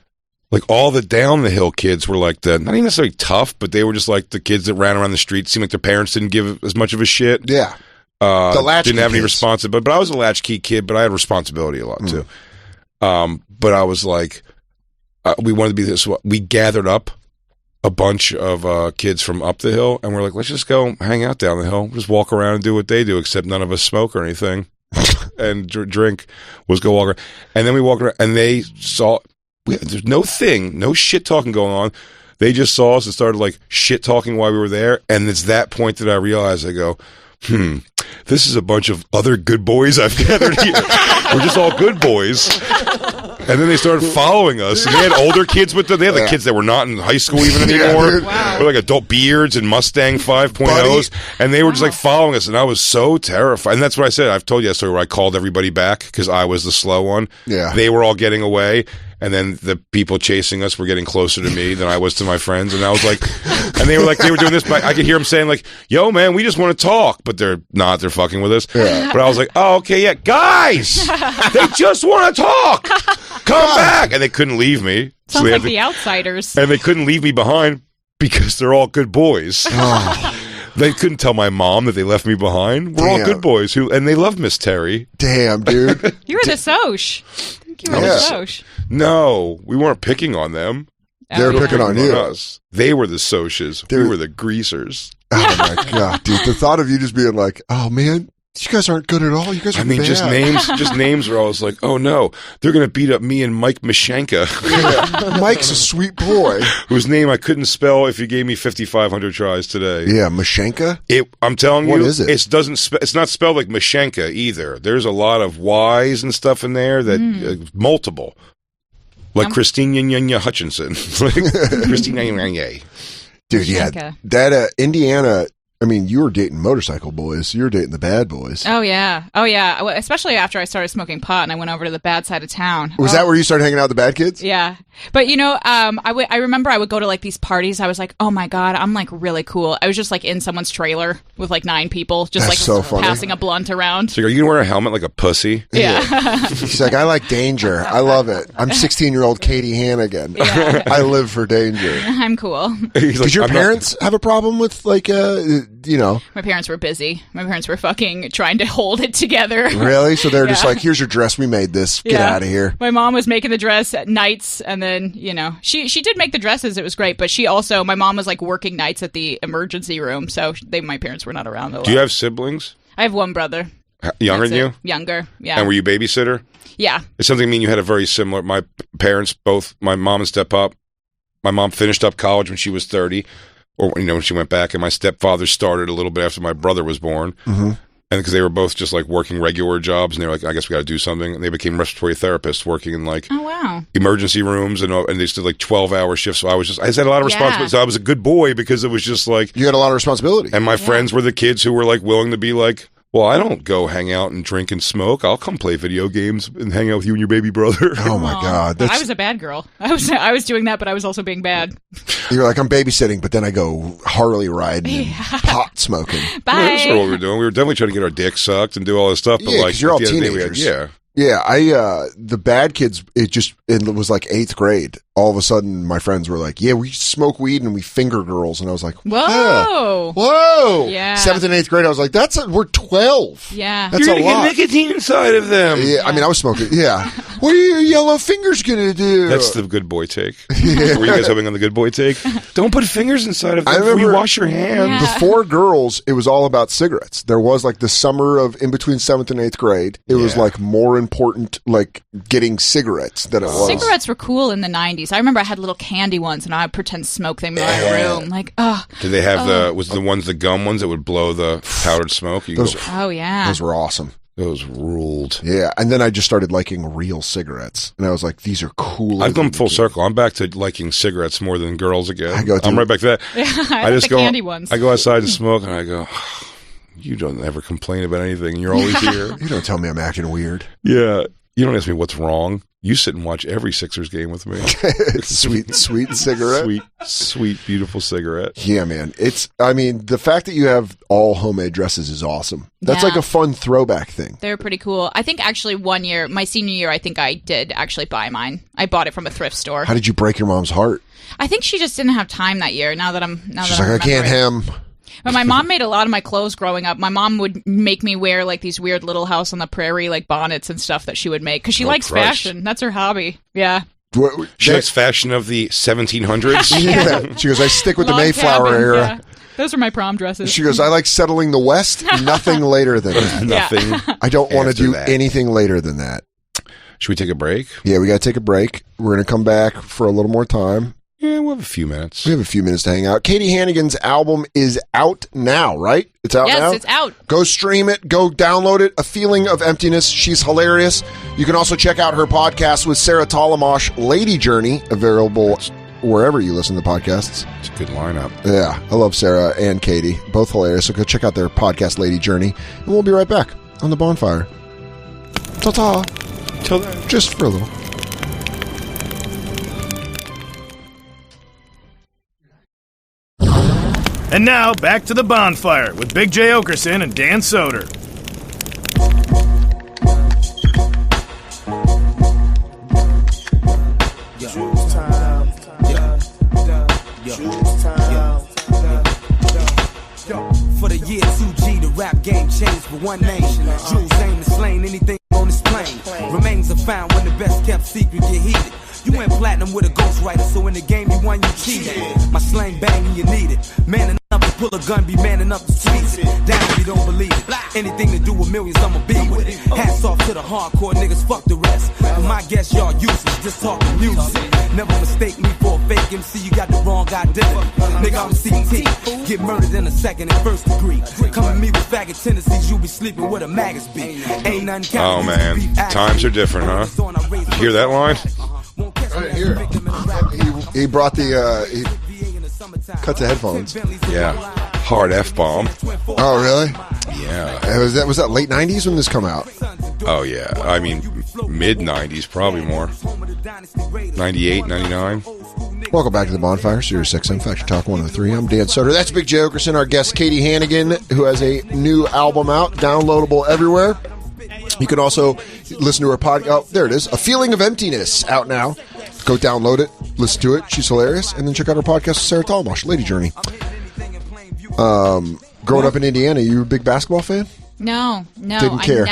like all the down the hill kids were like not even necessarily tough, but they were just like the kids that ran around the street. Seemed like their parents didn't give as much of a shit. Yeah. The latchkey didn't have any kids. responsibility, but I was a latchkey kid, but I had responsibility a lot too. But I was like, we wanted to be this. We gathered up a bunch of kids from up the hill, and we're like, let's just go hang out down the hill, just walk around and do what they do, except none of us smoke or anything, and drink. Was go walk around, and then we walked around, and they saw there's no shit talking going on. They just saw us and started like shit talking while we were there, and it's that point that I realized, I go, This is a bunch of other good boys I've gathered here. We're just all good boys. And then they started following us. And they had older kids with them. They had the kids that were not in high school even anymore. Wow. With like adult beards and Mustang 5.0s. And they were just like following us. And I was so terrified. And that's what I said. I've told you that story where I called everybody back because I was the slow one. Yeah. They were all getting away. And then the people chasing us were getting closer to me than I was to my friends. And I was like, and they were doing this, but I could hear them saying like, yo, man, we just want to talk. But they're not, they're fucking with us. Yeah. But I was like, oh, okay, yeah, guys, they just want to talk. Come back. And they couldn't leave me. Sounds like the outsiders. And they couldn't leave me behind because they're all good boys. They couldn't tell my mom that they left me behind. We're all good boys and they love Miss Terry. Damn, dude. You were the Soch. I think you were the Soch. No, we weren't picking on them. They were picking on you. Us. They were the Soches. We were the greasers. Oh my god, dude! The thought of you just being like, "Oh man, you guys aren't good at all. You guys are bad." just names were always like, "Oh no, they're gonna beat up me and Mike Mashenka." Yeah. Mike's a sweet boy whose name I couldn't spell if you gave me 5,500 tries today. Yeah, Mashenka. I'm telling you, what is it? It's not spelled like Mashenka either. There's a lot of Y's and stuff in there that multiple. Like Christina Hutchinson. Christina. Dude, yeah. That Indiana, I mean, you were dating motorcycle boys. You were dating the bad boys. Oh, yeah. Especially after I started smoking pot and I went over to the bad side of town. Was that where you started hanging out with the bad kids? Yeah. But, I remember I would go to, like, these parties. I was like, oh, my God, I'm, like, really cool. I was just, like, in someone's trailer with, like, 9 people, just, That's so funny. Passing a blunt around. So are you going to wear a helmet like a pussy? Yeah. She's like, I like danger. I love it. I'm 16-year-old Katie Hannigan. Yeah. I live for danger. I'm cool. Did your parents have a problem with, like, My parents were busy. My parents were fucking trying to hold it together. Really? So they're just like, here's your dress. We made this. Get out of here. My mom was making the dress at nights, and then, she did make the dresses. It was great, but my mom was like working nights at the emergency room, so my parents were not around a lot. Do you have siblings? I have one brother. Younger than you? Younger, yeah. And were you babysitter? Yeah. It's something I mean you had a very similar, my parents, both, my mom and step-up, my mom finished up college when she was 30. Or, when she went back, and my stepfather started a little bit after my brother was born. Mm-hmm. And because they were both just like working regular jobs, and they were like, I guess we got to do something. And they became respiratory therapists working in like emergency rooms, and they did like 12-hour shifts. So I just had a lot of responsibility. So I was a good boy because it was just like. You had a lot of responsibility. And my friends were the kids who were like willing to be like, well, I don't go hang out and drink and smoke. I'll come play video games and hang out with you and your baby brother. Oh my God. I was a bad girl. I was doing that, but I was also being bad. You're like, I'm babysitting, but then I go Harley riding and pot smoking. Bye. Yeah, that's what we were doing. We were definitely trying to get our dicks sucked and do all this stuff. But like, you're all teenagers. Yeah, the bad kids, it was like 8th grade. All of a sudden, my friends were like, yeah, we smoke weed and we finger girls. And I was like, whoa. Whoa. Yeah. 7th and 8th grade, I was like, we're 12. Yeah. That's You're a going lot. to get nicotine inside of them. Yeah, I mean, I was smoking. Yeah. What are your yellow fingers going to do? That's the good boy take. Were you guys hoping on the good boy take? Don't put fingers inside of them before you wash your hands. Yeah. Before girls, it was all about cigarettes. There was like the summer of in between 7th and 8th grade. It was like more important, like getting cigarettes than it was. Cigarettes were cool in the 90s. I remember I had little candy ones, and I would pretend to smoke them in my room. Like, Did they have the gum ones that would blow the powdered smoke? Those were awesome. Those ruled. Yeah, and then I just started liking real cigarettes, and I was like, these are cool. I've gone full circle. I'm back to liking cigarettes more than girls again. I'm right back to that. I just go candy ones. I go outside and smoke, and I go, you don't ever complain about anything, and you're always here. You don't tell me I'm acting weird. Yeah. You don't ask me what's wrong. You sit and watch every Sixers game with me. Sweet cigarette. Sweet, beautiful cigarette. Yeah, man. The fact that you have all homemade dresses is awesome. That's like a fun throwback thing. They're pretty cool. I think actually one year, my senior year, I think I did actually buy mine. I bought it from a thrift store. How did you break your mom's heart? I think she just didn't have time that year. She's like, I can't hem. But my mom made a lot of my clothes growing up. My mom would make me wear like these weird Little House on the Prairie like bonnets and stuff that she would make because she likes fashion. That's her hobby. Yeah. She likes fashion of the 1700s. Yeah. She goes, I stick with the Mayflower cabins, era. Yeah. Those are my prom dresses. She goes, I like settling the West. Nothing later than that. Nothing. I don't want to do anything later than that. Should we take a break? Yeah, we got to take a break. We're going to come back for a little more time. Yeah, we'll have a few minutes. We have a few minutes to hang out. Katie Hannigan's album is out now, right? It's out now? Yes, it's out. Go stream it. Go download it. A Feeling of Emptiness. She's hilarious. You can also check out her podcast with Sarah Talamash, Lady Journey, available wherever you listen to podcasts. It's a good lineup. Yeah, I love Sarah and Katie. Both hilarious. So go check out their podcast, Lady Journey. And we'll be right back on the Bonfire. Ta-ta. Till then. Just for a little. And now, back to the Bonfire with Big J. Okerson and Dan Soder. For the year 2G, the rap game changed for one name. Jules aim to slain anything on this plane. Remains are found when the best kept secret get heated. You went platinum with a ghostwriter, so in the game you won, you cheated. My slang banging, you need it. Man enough to pull a gun, be man enough to squeeze it. Down if you don't believe it. Anything to do with millions, I'ma be with it. Hats off to the hardcore niggas, fuck the rest. For my guess, y'all useless, just talking music. Never mistake me for a fake MC, you got the wrong identity. Nigga, I'm CT. Get murdered in a second in first degree. Come at me with faggot tendencies, you be sleeping with a maggots be. Ain't nothing. Oh man, times are different, huh? You hear that line? Right here. He brought the, he cut the headphones. Yeah. Hard F-bomb. Oh, really? Yeah. Was that late 90s when this come out? Oh, yeah. I mean, mid-90s, probably more. 98, 99. Welcome back to the Bonfire, Sirius XM Factor Talk 103. I'm Dan Soder. That's Big J. Okerson, our guest Katie Hannigan, who has a new album out, downloadable everywhere. You can also listen to her podcast. Oh, there it is. A Feeling of Emptiness, out now. Go download it, listen to it. She's hilarious. And then check out her podcast with Sarah Talamash, Lady Journey. Growing up in Indiana, you a big basketball fan? No. Didn't care.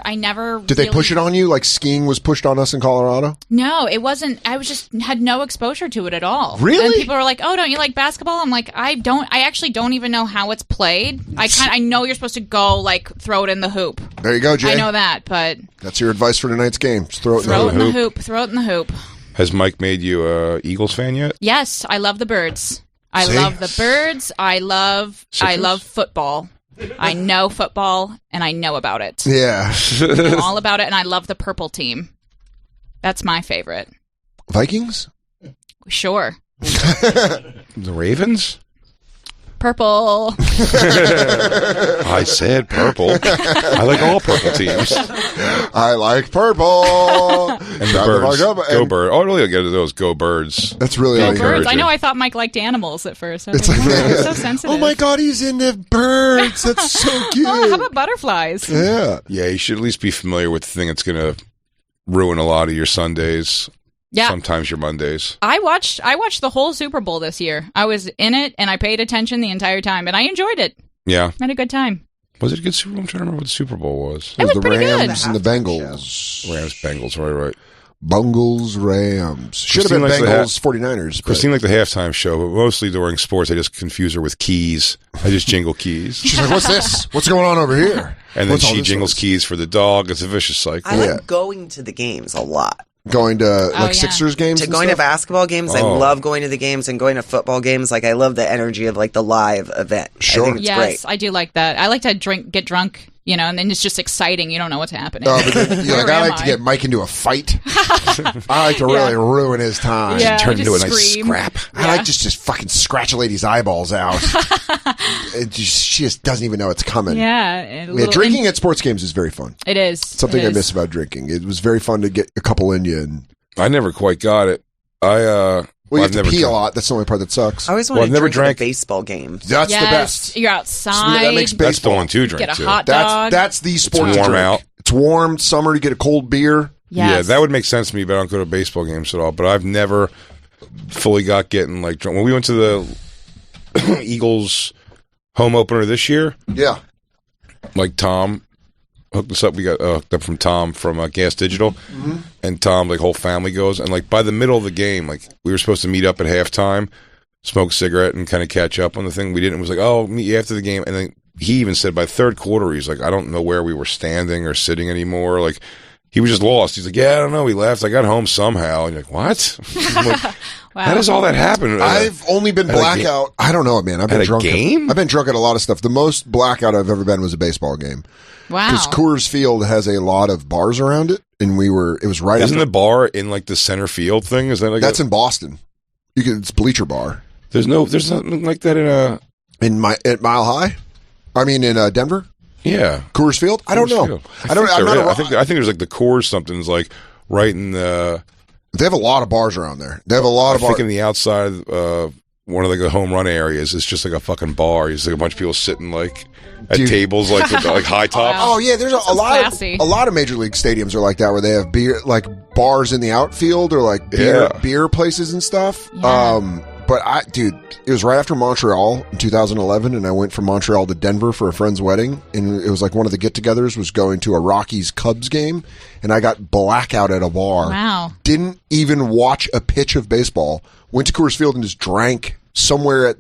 I never. Did they push it on you like skiing was pushed on us in Colorado? No, it wasn't. I had no exposure to it at all. Really? And people were like, "Oh, don't you like basketball?" I'm like, I don't. I actually don't even know how it's played. I know you're supposed to go like throw it in the hoop. There you go, Jay. I know that, but that's your advice for tonight's game. Just throw it in the hoop. Throw it in the hoop. Has Mike made you a Eagles fan yet? Yes, I love the Birds. I love the Birds. I love football. I know football, and I know about it. Yeah. I know all about it, and I love the purple team. That's my favorite. Vikings? Sure. The Ravens? Purple. I said purple. I like all purple teams. I like purple. And the Birds. Go Birds. Oh, really? I get those Go Birds. That's really all you Birds. I know. I thought Mike liked animals at first. It's like, so sensitive. Oh my God, he's into birds. That's so cute. Oh, how about butterflies? Yeah. Yeah, you should at least be familiar with the thing that's going to ruin a lot of your Sundays. Yeah. Sometimes your Mondays. I watched the whole Super Bowl this year. I was in it, and I paid attention the entire time, and I enjoyed it. Yeah. I had a good time. Was it a good Super Bowl? I'm trying to remember what the Super Bowl was. It was the pretty Rams good. and the Bengals. Rams, Bengals, right. Bungles, Rams. Should have been like Bengals, 49ers. Christine liked the halftime show, but mostly during sports, I just confuse her with keys. I just jingle keys. She's like, what's this? What's going on over here? And then she jingles keys for the dog. It's a vicious cycle. I like going to the games a lot. Going to Sixers games? Going to basketball games. I love going to the games and going to football games. Like, I love the energy of like the live event. Sure. I think it's great. I do like that. I like to get drunk, and then it's just exciting. You don't know what's happening. Oh, but then, I like to get Mike into a fight. I like to really ruin his time. Yeah, turn into a nice scrap. I like just fucking scratch a lady's eyeballs out. She just doesn't even know it's coming. Yeah. Drinking at sports games is very fun. It is. Something I miss about drinking. It was very fun to get a couple in you. And I never quite got it. you have to pee a lot. That's the only part that sucks. I always want to drink at a baseball game. That's the best. You're outside. That makes baseball. That's the one to drink. Get a hot dog. That's the sports warm drink. out. It's warm. Summer to get a cold beer. Yes. Yeah, that would make sense to me, but I don't go to baseball games at all. But I've never fully got getting like drunk. When we went to the Eagles home opener this year, yeah, like Tom hooked us up. We got hooked up from Tom from Gas Digital, and Tom, like whole family goes. And like by the middle of the game, like we were supposed to meet up at halftime, smoke a cigarette, and kind of catch up on the thing. We didn't. It was like, oh, meet you after the game. And then he even said by third quarter, he's like, I don't know where we were standing or sitting anymore. Like he was just lost. He's like, yeah, I don't know. We left. I got home somehow. And you're like, what? I'm like, Wow. How does all that happen? I've only been blackout. I don't know, man. I've been drunk. I've been drunk at a lot of stuff. The most blackout I've ever been was a baseball game. Wow. Because Coors Field has a lot of bars around it, and it was right. Isn't the bar in like the center field thing? Is that like that's in Boston? It's Bleacher Bar. There's nothing like that at Mile High. I mean, in Denver. Yeah, Coors Field. I don't know. I think there's like the Coors something's like right in the. They have a lot of bars around there. They have a lot of bars. I think in the outside, one of the home run areas is just like a fucking bar. You see a bunch of people sitting like at tables, like with like high tops. Oh yeah, there's a lot of major league stadiums are like that, where they have beer, like bars in the outfield, or like beer places and stuff. Yeah. But it was right after Montreal in 2011, and I went from Montreal to Denver for a friend's wedding, and it was like one of the get-togethers was going to a Rockies-Cubs game, and I got blackout at a bar. Wow. Didn't even watch a pitch of baseball. Went to Coors Field and just drank somewhere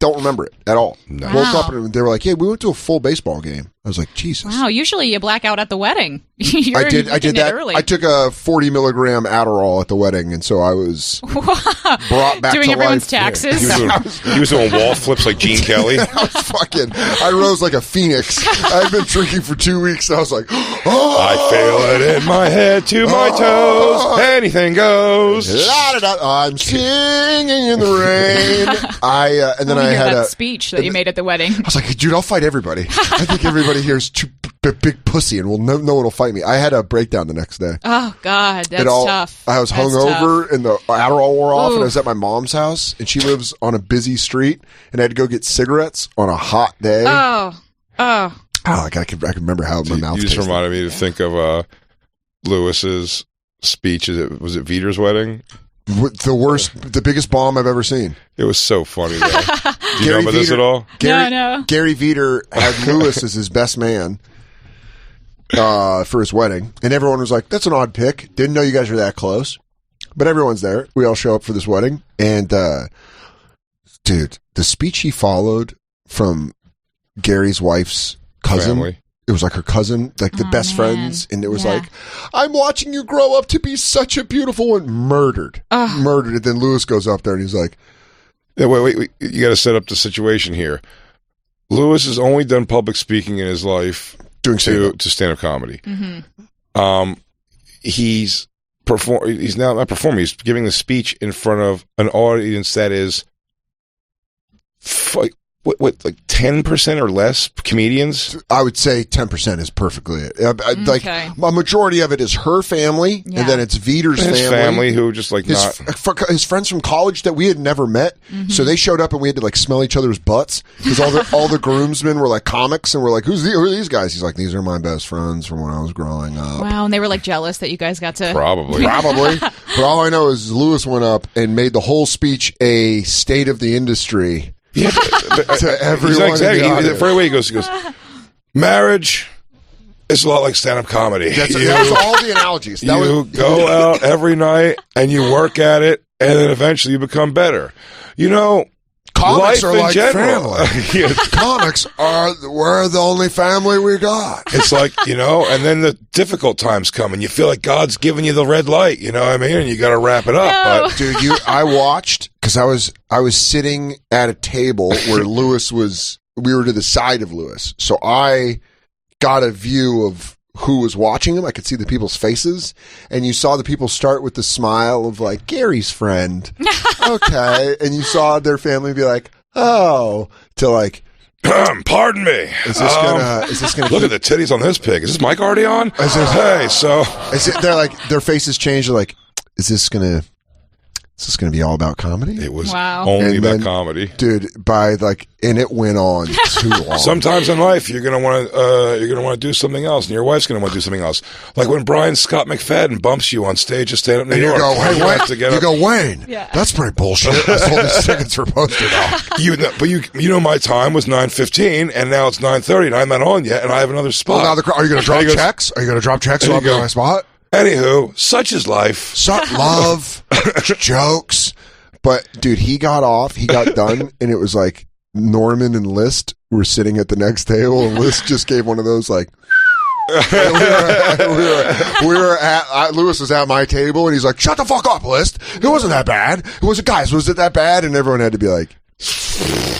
don't remember it at all. Nice. Woke up and they were like, "Yeah, we went to a full baseball game." I was like, "Jesus!" Wow. Usually you black out at the wedding. I did that early. I took a 40 milligram Adderall at the wedding, and so I was brought back doing to everyone's life. taxes. He was doing wall flips like Gene Kelly. I rose like a phoenix. I've been drinking for 2 weeks, and I was like, "Oh, I feel it in my head to my toes. Anything goes." I'm singing in the rain. And then I had that speech that you made at the wedding. I was like, "Dude, I'll fight everybody. I think everybody here is too big pussy, and no one will fight me." I had a breakdown the next day. Oh God, that's tough. I was hungover, and the Adderall wore off, and I was at my mom's house, and she lives on a busy street, and I had to go get cigarettes on a hot day. I can remember how my mouth. You just reminded me to think of Lewis's speech. Was it Veter's wedding? The biggest bomb I've ever seen. It was so funny, though. Do you know about this at all? No. Gary Veter had Lewis as his best man for his wedding, and everyone was like, "That's an odd pick. Didn't know you guys were that close." But everyone's there. We all show up for this wedding, and dude, the speech he followed from Gary's wife's cousin. Family. It was like her cousin, like the best friends, and it was like, "I'm watching you grow up to be such a beautiful one." Murdered. And then Lewis goes up there and he's like, wait, you got to set up the situation here. Lewis has only done public speaking in his life doing to stand-up comedy. Mm-hmm. He's now not performing. He's giving the speech in front of an audience that is like 10% or less comedians? I would say 10% is perfectly it. Like a majority of it is her family, and then it's Veter's family who just like his friends from college that we had never met. Mm-hmm. So they showed up and we had to like smell each other's butts because all the groomsmen were like comics, and we're like, who are these guys? He's like, these are my best friends from when I was growing up. Wow, and they were like jealous that you guys got to probably. But all I know is Lewis went up and made the whole speech a state of the industry. Yeah, but to everyone. Exactly. Right away he goes, marriage is a lot like stand-up comedy. That's all the analogies. Go out every night and you work at it, and then eventually you become better. You know, comics are like general. Family. Comics we're the only family we got. It's like, and then the difficult times come and you feel like God's giving you the red light, you know what I mean? And you got to wrap it up. No. But dude, I watched because I was sitting at a table where we were to the side of Lewis. So I got a view of who was watching him. I could see the people's faces, and you saw the people start with the smile of like Gary's friend. Okay. And you saw their family be like, "Oh," to like, pardon me. Is this gonna look at the titties on this pig? Is this mic already on? They're like, their faces changed. They're like, is this gonna be all about comedy? It was only about comedy, dude. And it went on too long. Sometimes in life, you're gonna want to do something else, and your wife's gonna want to do something else. Like when Brian Scott McFadden bumps you on stage at Stand Up New York. You go, Wayne. Yeah. That's pretty bullshit. That's all these tickets are posted on. But my time was 9:15, and now it's 9:30, and I'm not on yet, and I have another spot. Well, now are you gonna drop checks? Are you gonna drop checks so I'll be on my spot? Anywho, such is life. Love, jokes. But, dude, he got done, and it was like Norman and List were sitting at the next table, and List just gave one of those, like, Lewis was at my table, and he's like, "Shut the fuck up, List. It wasn't that bad. It was, guys, was it that bad?" And everyone had to be like,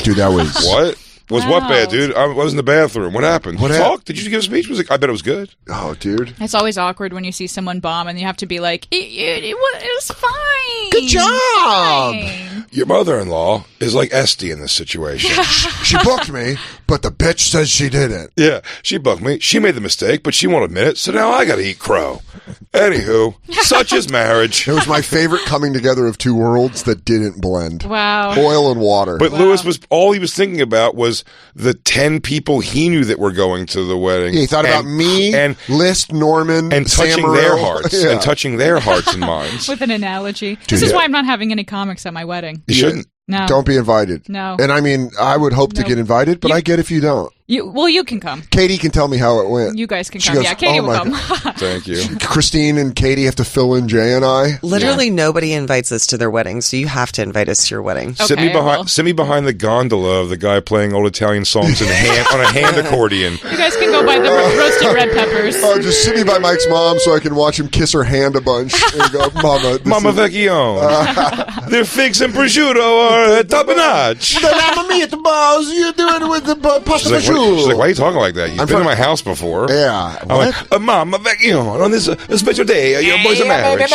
"Dude, that was what." Was what bad, dude? I was in the bathroom. What happened? Talk? Did you give a speech? I bet it was good. Oh, dude. It's always awkward when you see someone bomb and you have to be like, it was fine. Good job. Fine. Your mother-in-law is like Esty in this situation. She booked me, but the bitch says she didn't. Yeah, she booked me. She made the mistake, but she won't admit it, so now I gotta eat crow. Anywho, such is marriage. It was my favorite coming together of two worlds that didn't blend. Wow. Oil and water. But Lewis all he was thinking about was the 10 people he knew that were going to the wedding. Yeah, he thought about me, and List, Norman, and touching Samaril. their hearts. Yeah. And touching their hearts and minds. With an analogy. This is why I'm not having any comics at my wedding. You shouldn't. No. Don't be invited. No. And I mean, I would hope to get invited, but I get if you don't. You can come. Katie can tell me how it went. You guys can She come. goes, Yeah, Katie "Oh will my come. Thank you. Christine and Katie have to fill in Jay and I. Literally nobody invites us to their wedding, so you have to invite us to your wedding. Sit me behind the gondola of the guy playing old Italian songs on a hand accordion. You guys can go buy the roasted red peppers. Oh, just sit me by Mike's mom so I can watch him kiss her hand a bunch and go, Mama Vecchione. Their figs and prosciutto are top notch. The Mamma Mia balls, you're doing it with the pasta She's like, why are you talking like that? You've been in my house before. Yeah. I'm like, Mama Vecchione, on this special day, your boys are marriage.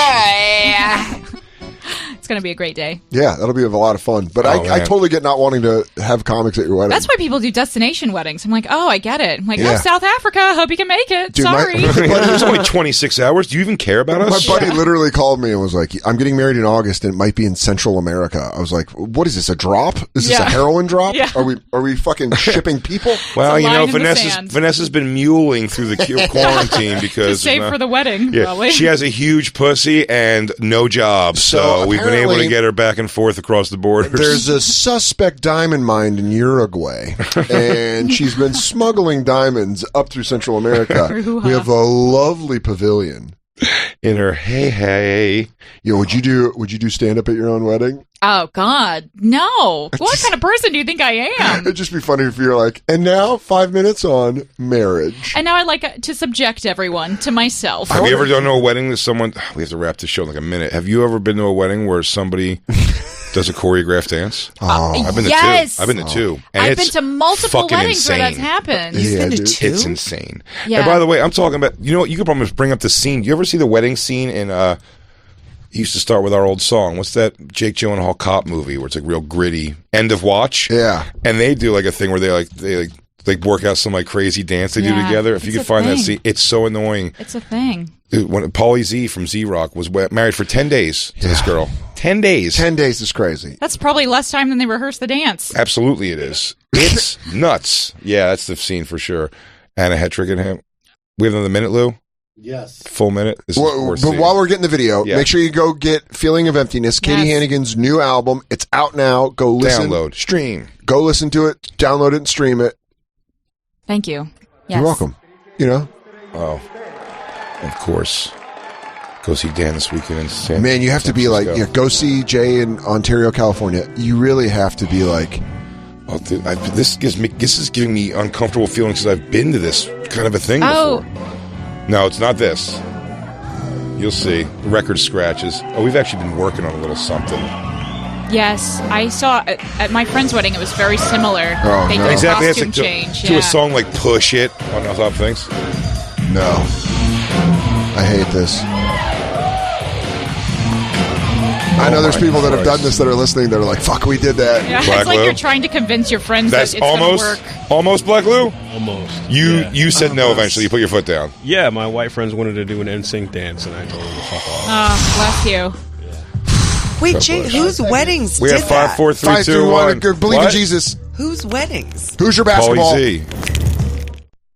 It's going to be a great day. Yeah, that'll be a lot of fun. But I totally get not wanting to have comics at your wedding. That's why people do destination weddings. I'm like, oh, I get it. I'm like, Yeah. South Africa. Hope you can make it. Dude, Sorry. It's only 26 hours. Do you even care about us? My buddy literally called me and was like, "I'm getting married in August and it might be in Central America." I was like, "What is this, a drop? Is this a heroin drop? Yeah. Are we fucking shipping people?" Well, you know, Vanessa's been muling through the quarantine because to save for the wedding. Yeah, probably. she has a huge pussy and no job, so we've been able to get her back and forth across the borders. There's a suspect diamond mine in Uruguay, and she's been smuggling diamonds up through Central America. We have a lovely pavilion. In her hey. Yo, would you do stand up at your own wedding? Oh God, no! What kind of person do you think I am? It'd just be funny if you're like, and now 5 minutes on marriage. And now I like to subject everyone to myself. Have you ever done a wedding that someone? We have to wrap this show in like a minute. Have you ever been to a wedding where somebody does a choreographed dance? Oh, I've been to yes. two. I've been to two. And I've been to multiple weddings insane. where that's happened. You've been to two? It's insane. Yeah. And by the way, I'm talking about. You know what? You could probably bring up the scene. You ever see the wedding scene in? It used to start with our old song. What's that Jake Gyllenhaal cop movie where it's like real gritty? End of Watch. Yeah. And they do like a thing where they work out some like crazy dance they do together. If you could find that scene, it's so annoying. It's a thing. When Pauly Z from Z-Rock was married for 10 days to this girl. 10 days. 10 days is crazy. That's probably less time than they rehearse the dance. Absolutely it is. It's nuts. Yeah, that's the scene for sure. Anna Hetrick and him. We have another minute, Lou? Yes. Full minute. This is but while we're getting the video, make sure you go get Feeling of Emptiness, Katie Hannigan's new album. It's out now. Go listen. Download. Stream. Go listen to it. Download it and stream it. Thank you. Yes. You're welcome. You know? Oh, of course. Go see Dan this weekend in San Man, you have to be like, Francisco. go see Jay in Ontario, California. You really have to be like, oh, dude, this is giving me uncomfortable feelings because I've been to this kind of a thing before. No, it's not this. You'll see. The record scratches. Oh, we've actually been working on a little something. Yes, I saw at my friend's wedding. It was very similar. Oh, they no. did Exactly. a It's costume like change. to a song like "Push It" on top of things. no. I hate this. I know there's people that have done this that are listening that are like, fuck, we did that. Yeah, Black it's like Lou? you're trying to convince your friends That's that it's going to work. almost Black Lou. Almost. You said no eventually. You put your foot down. Yeah, my white friends wanted to do an NSYNC dance, and I told them to fuck off. Oh, bless you. Wait, Jay, whose weddings We did have 5, that? 4, 3, 2, 1. Believe in What? Jesus. Whose weddings? Who's your basketball? Pauly Z.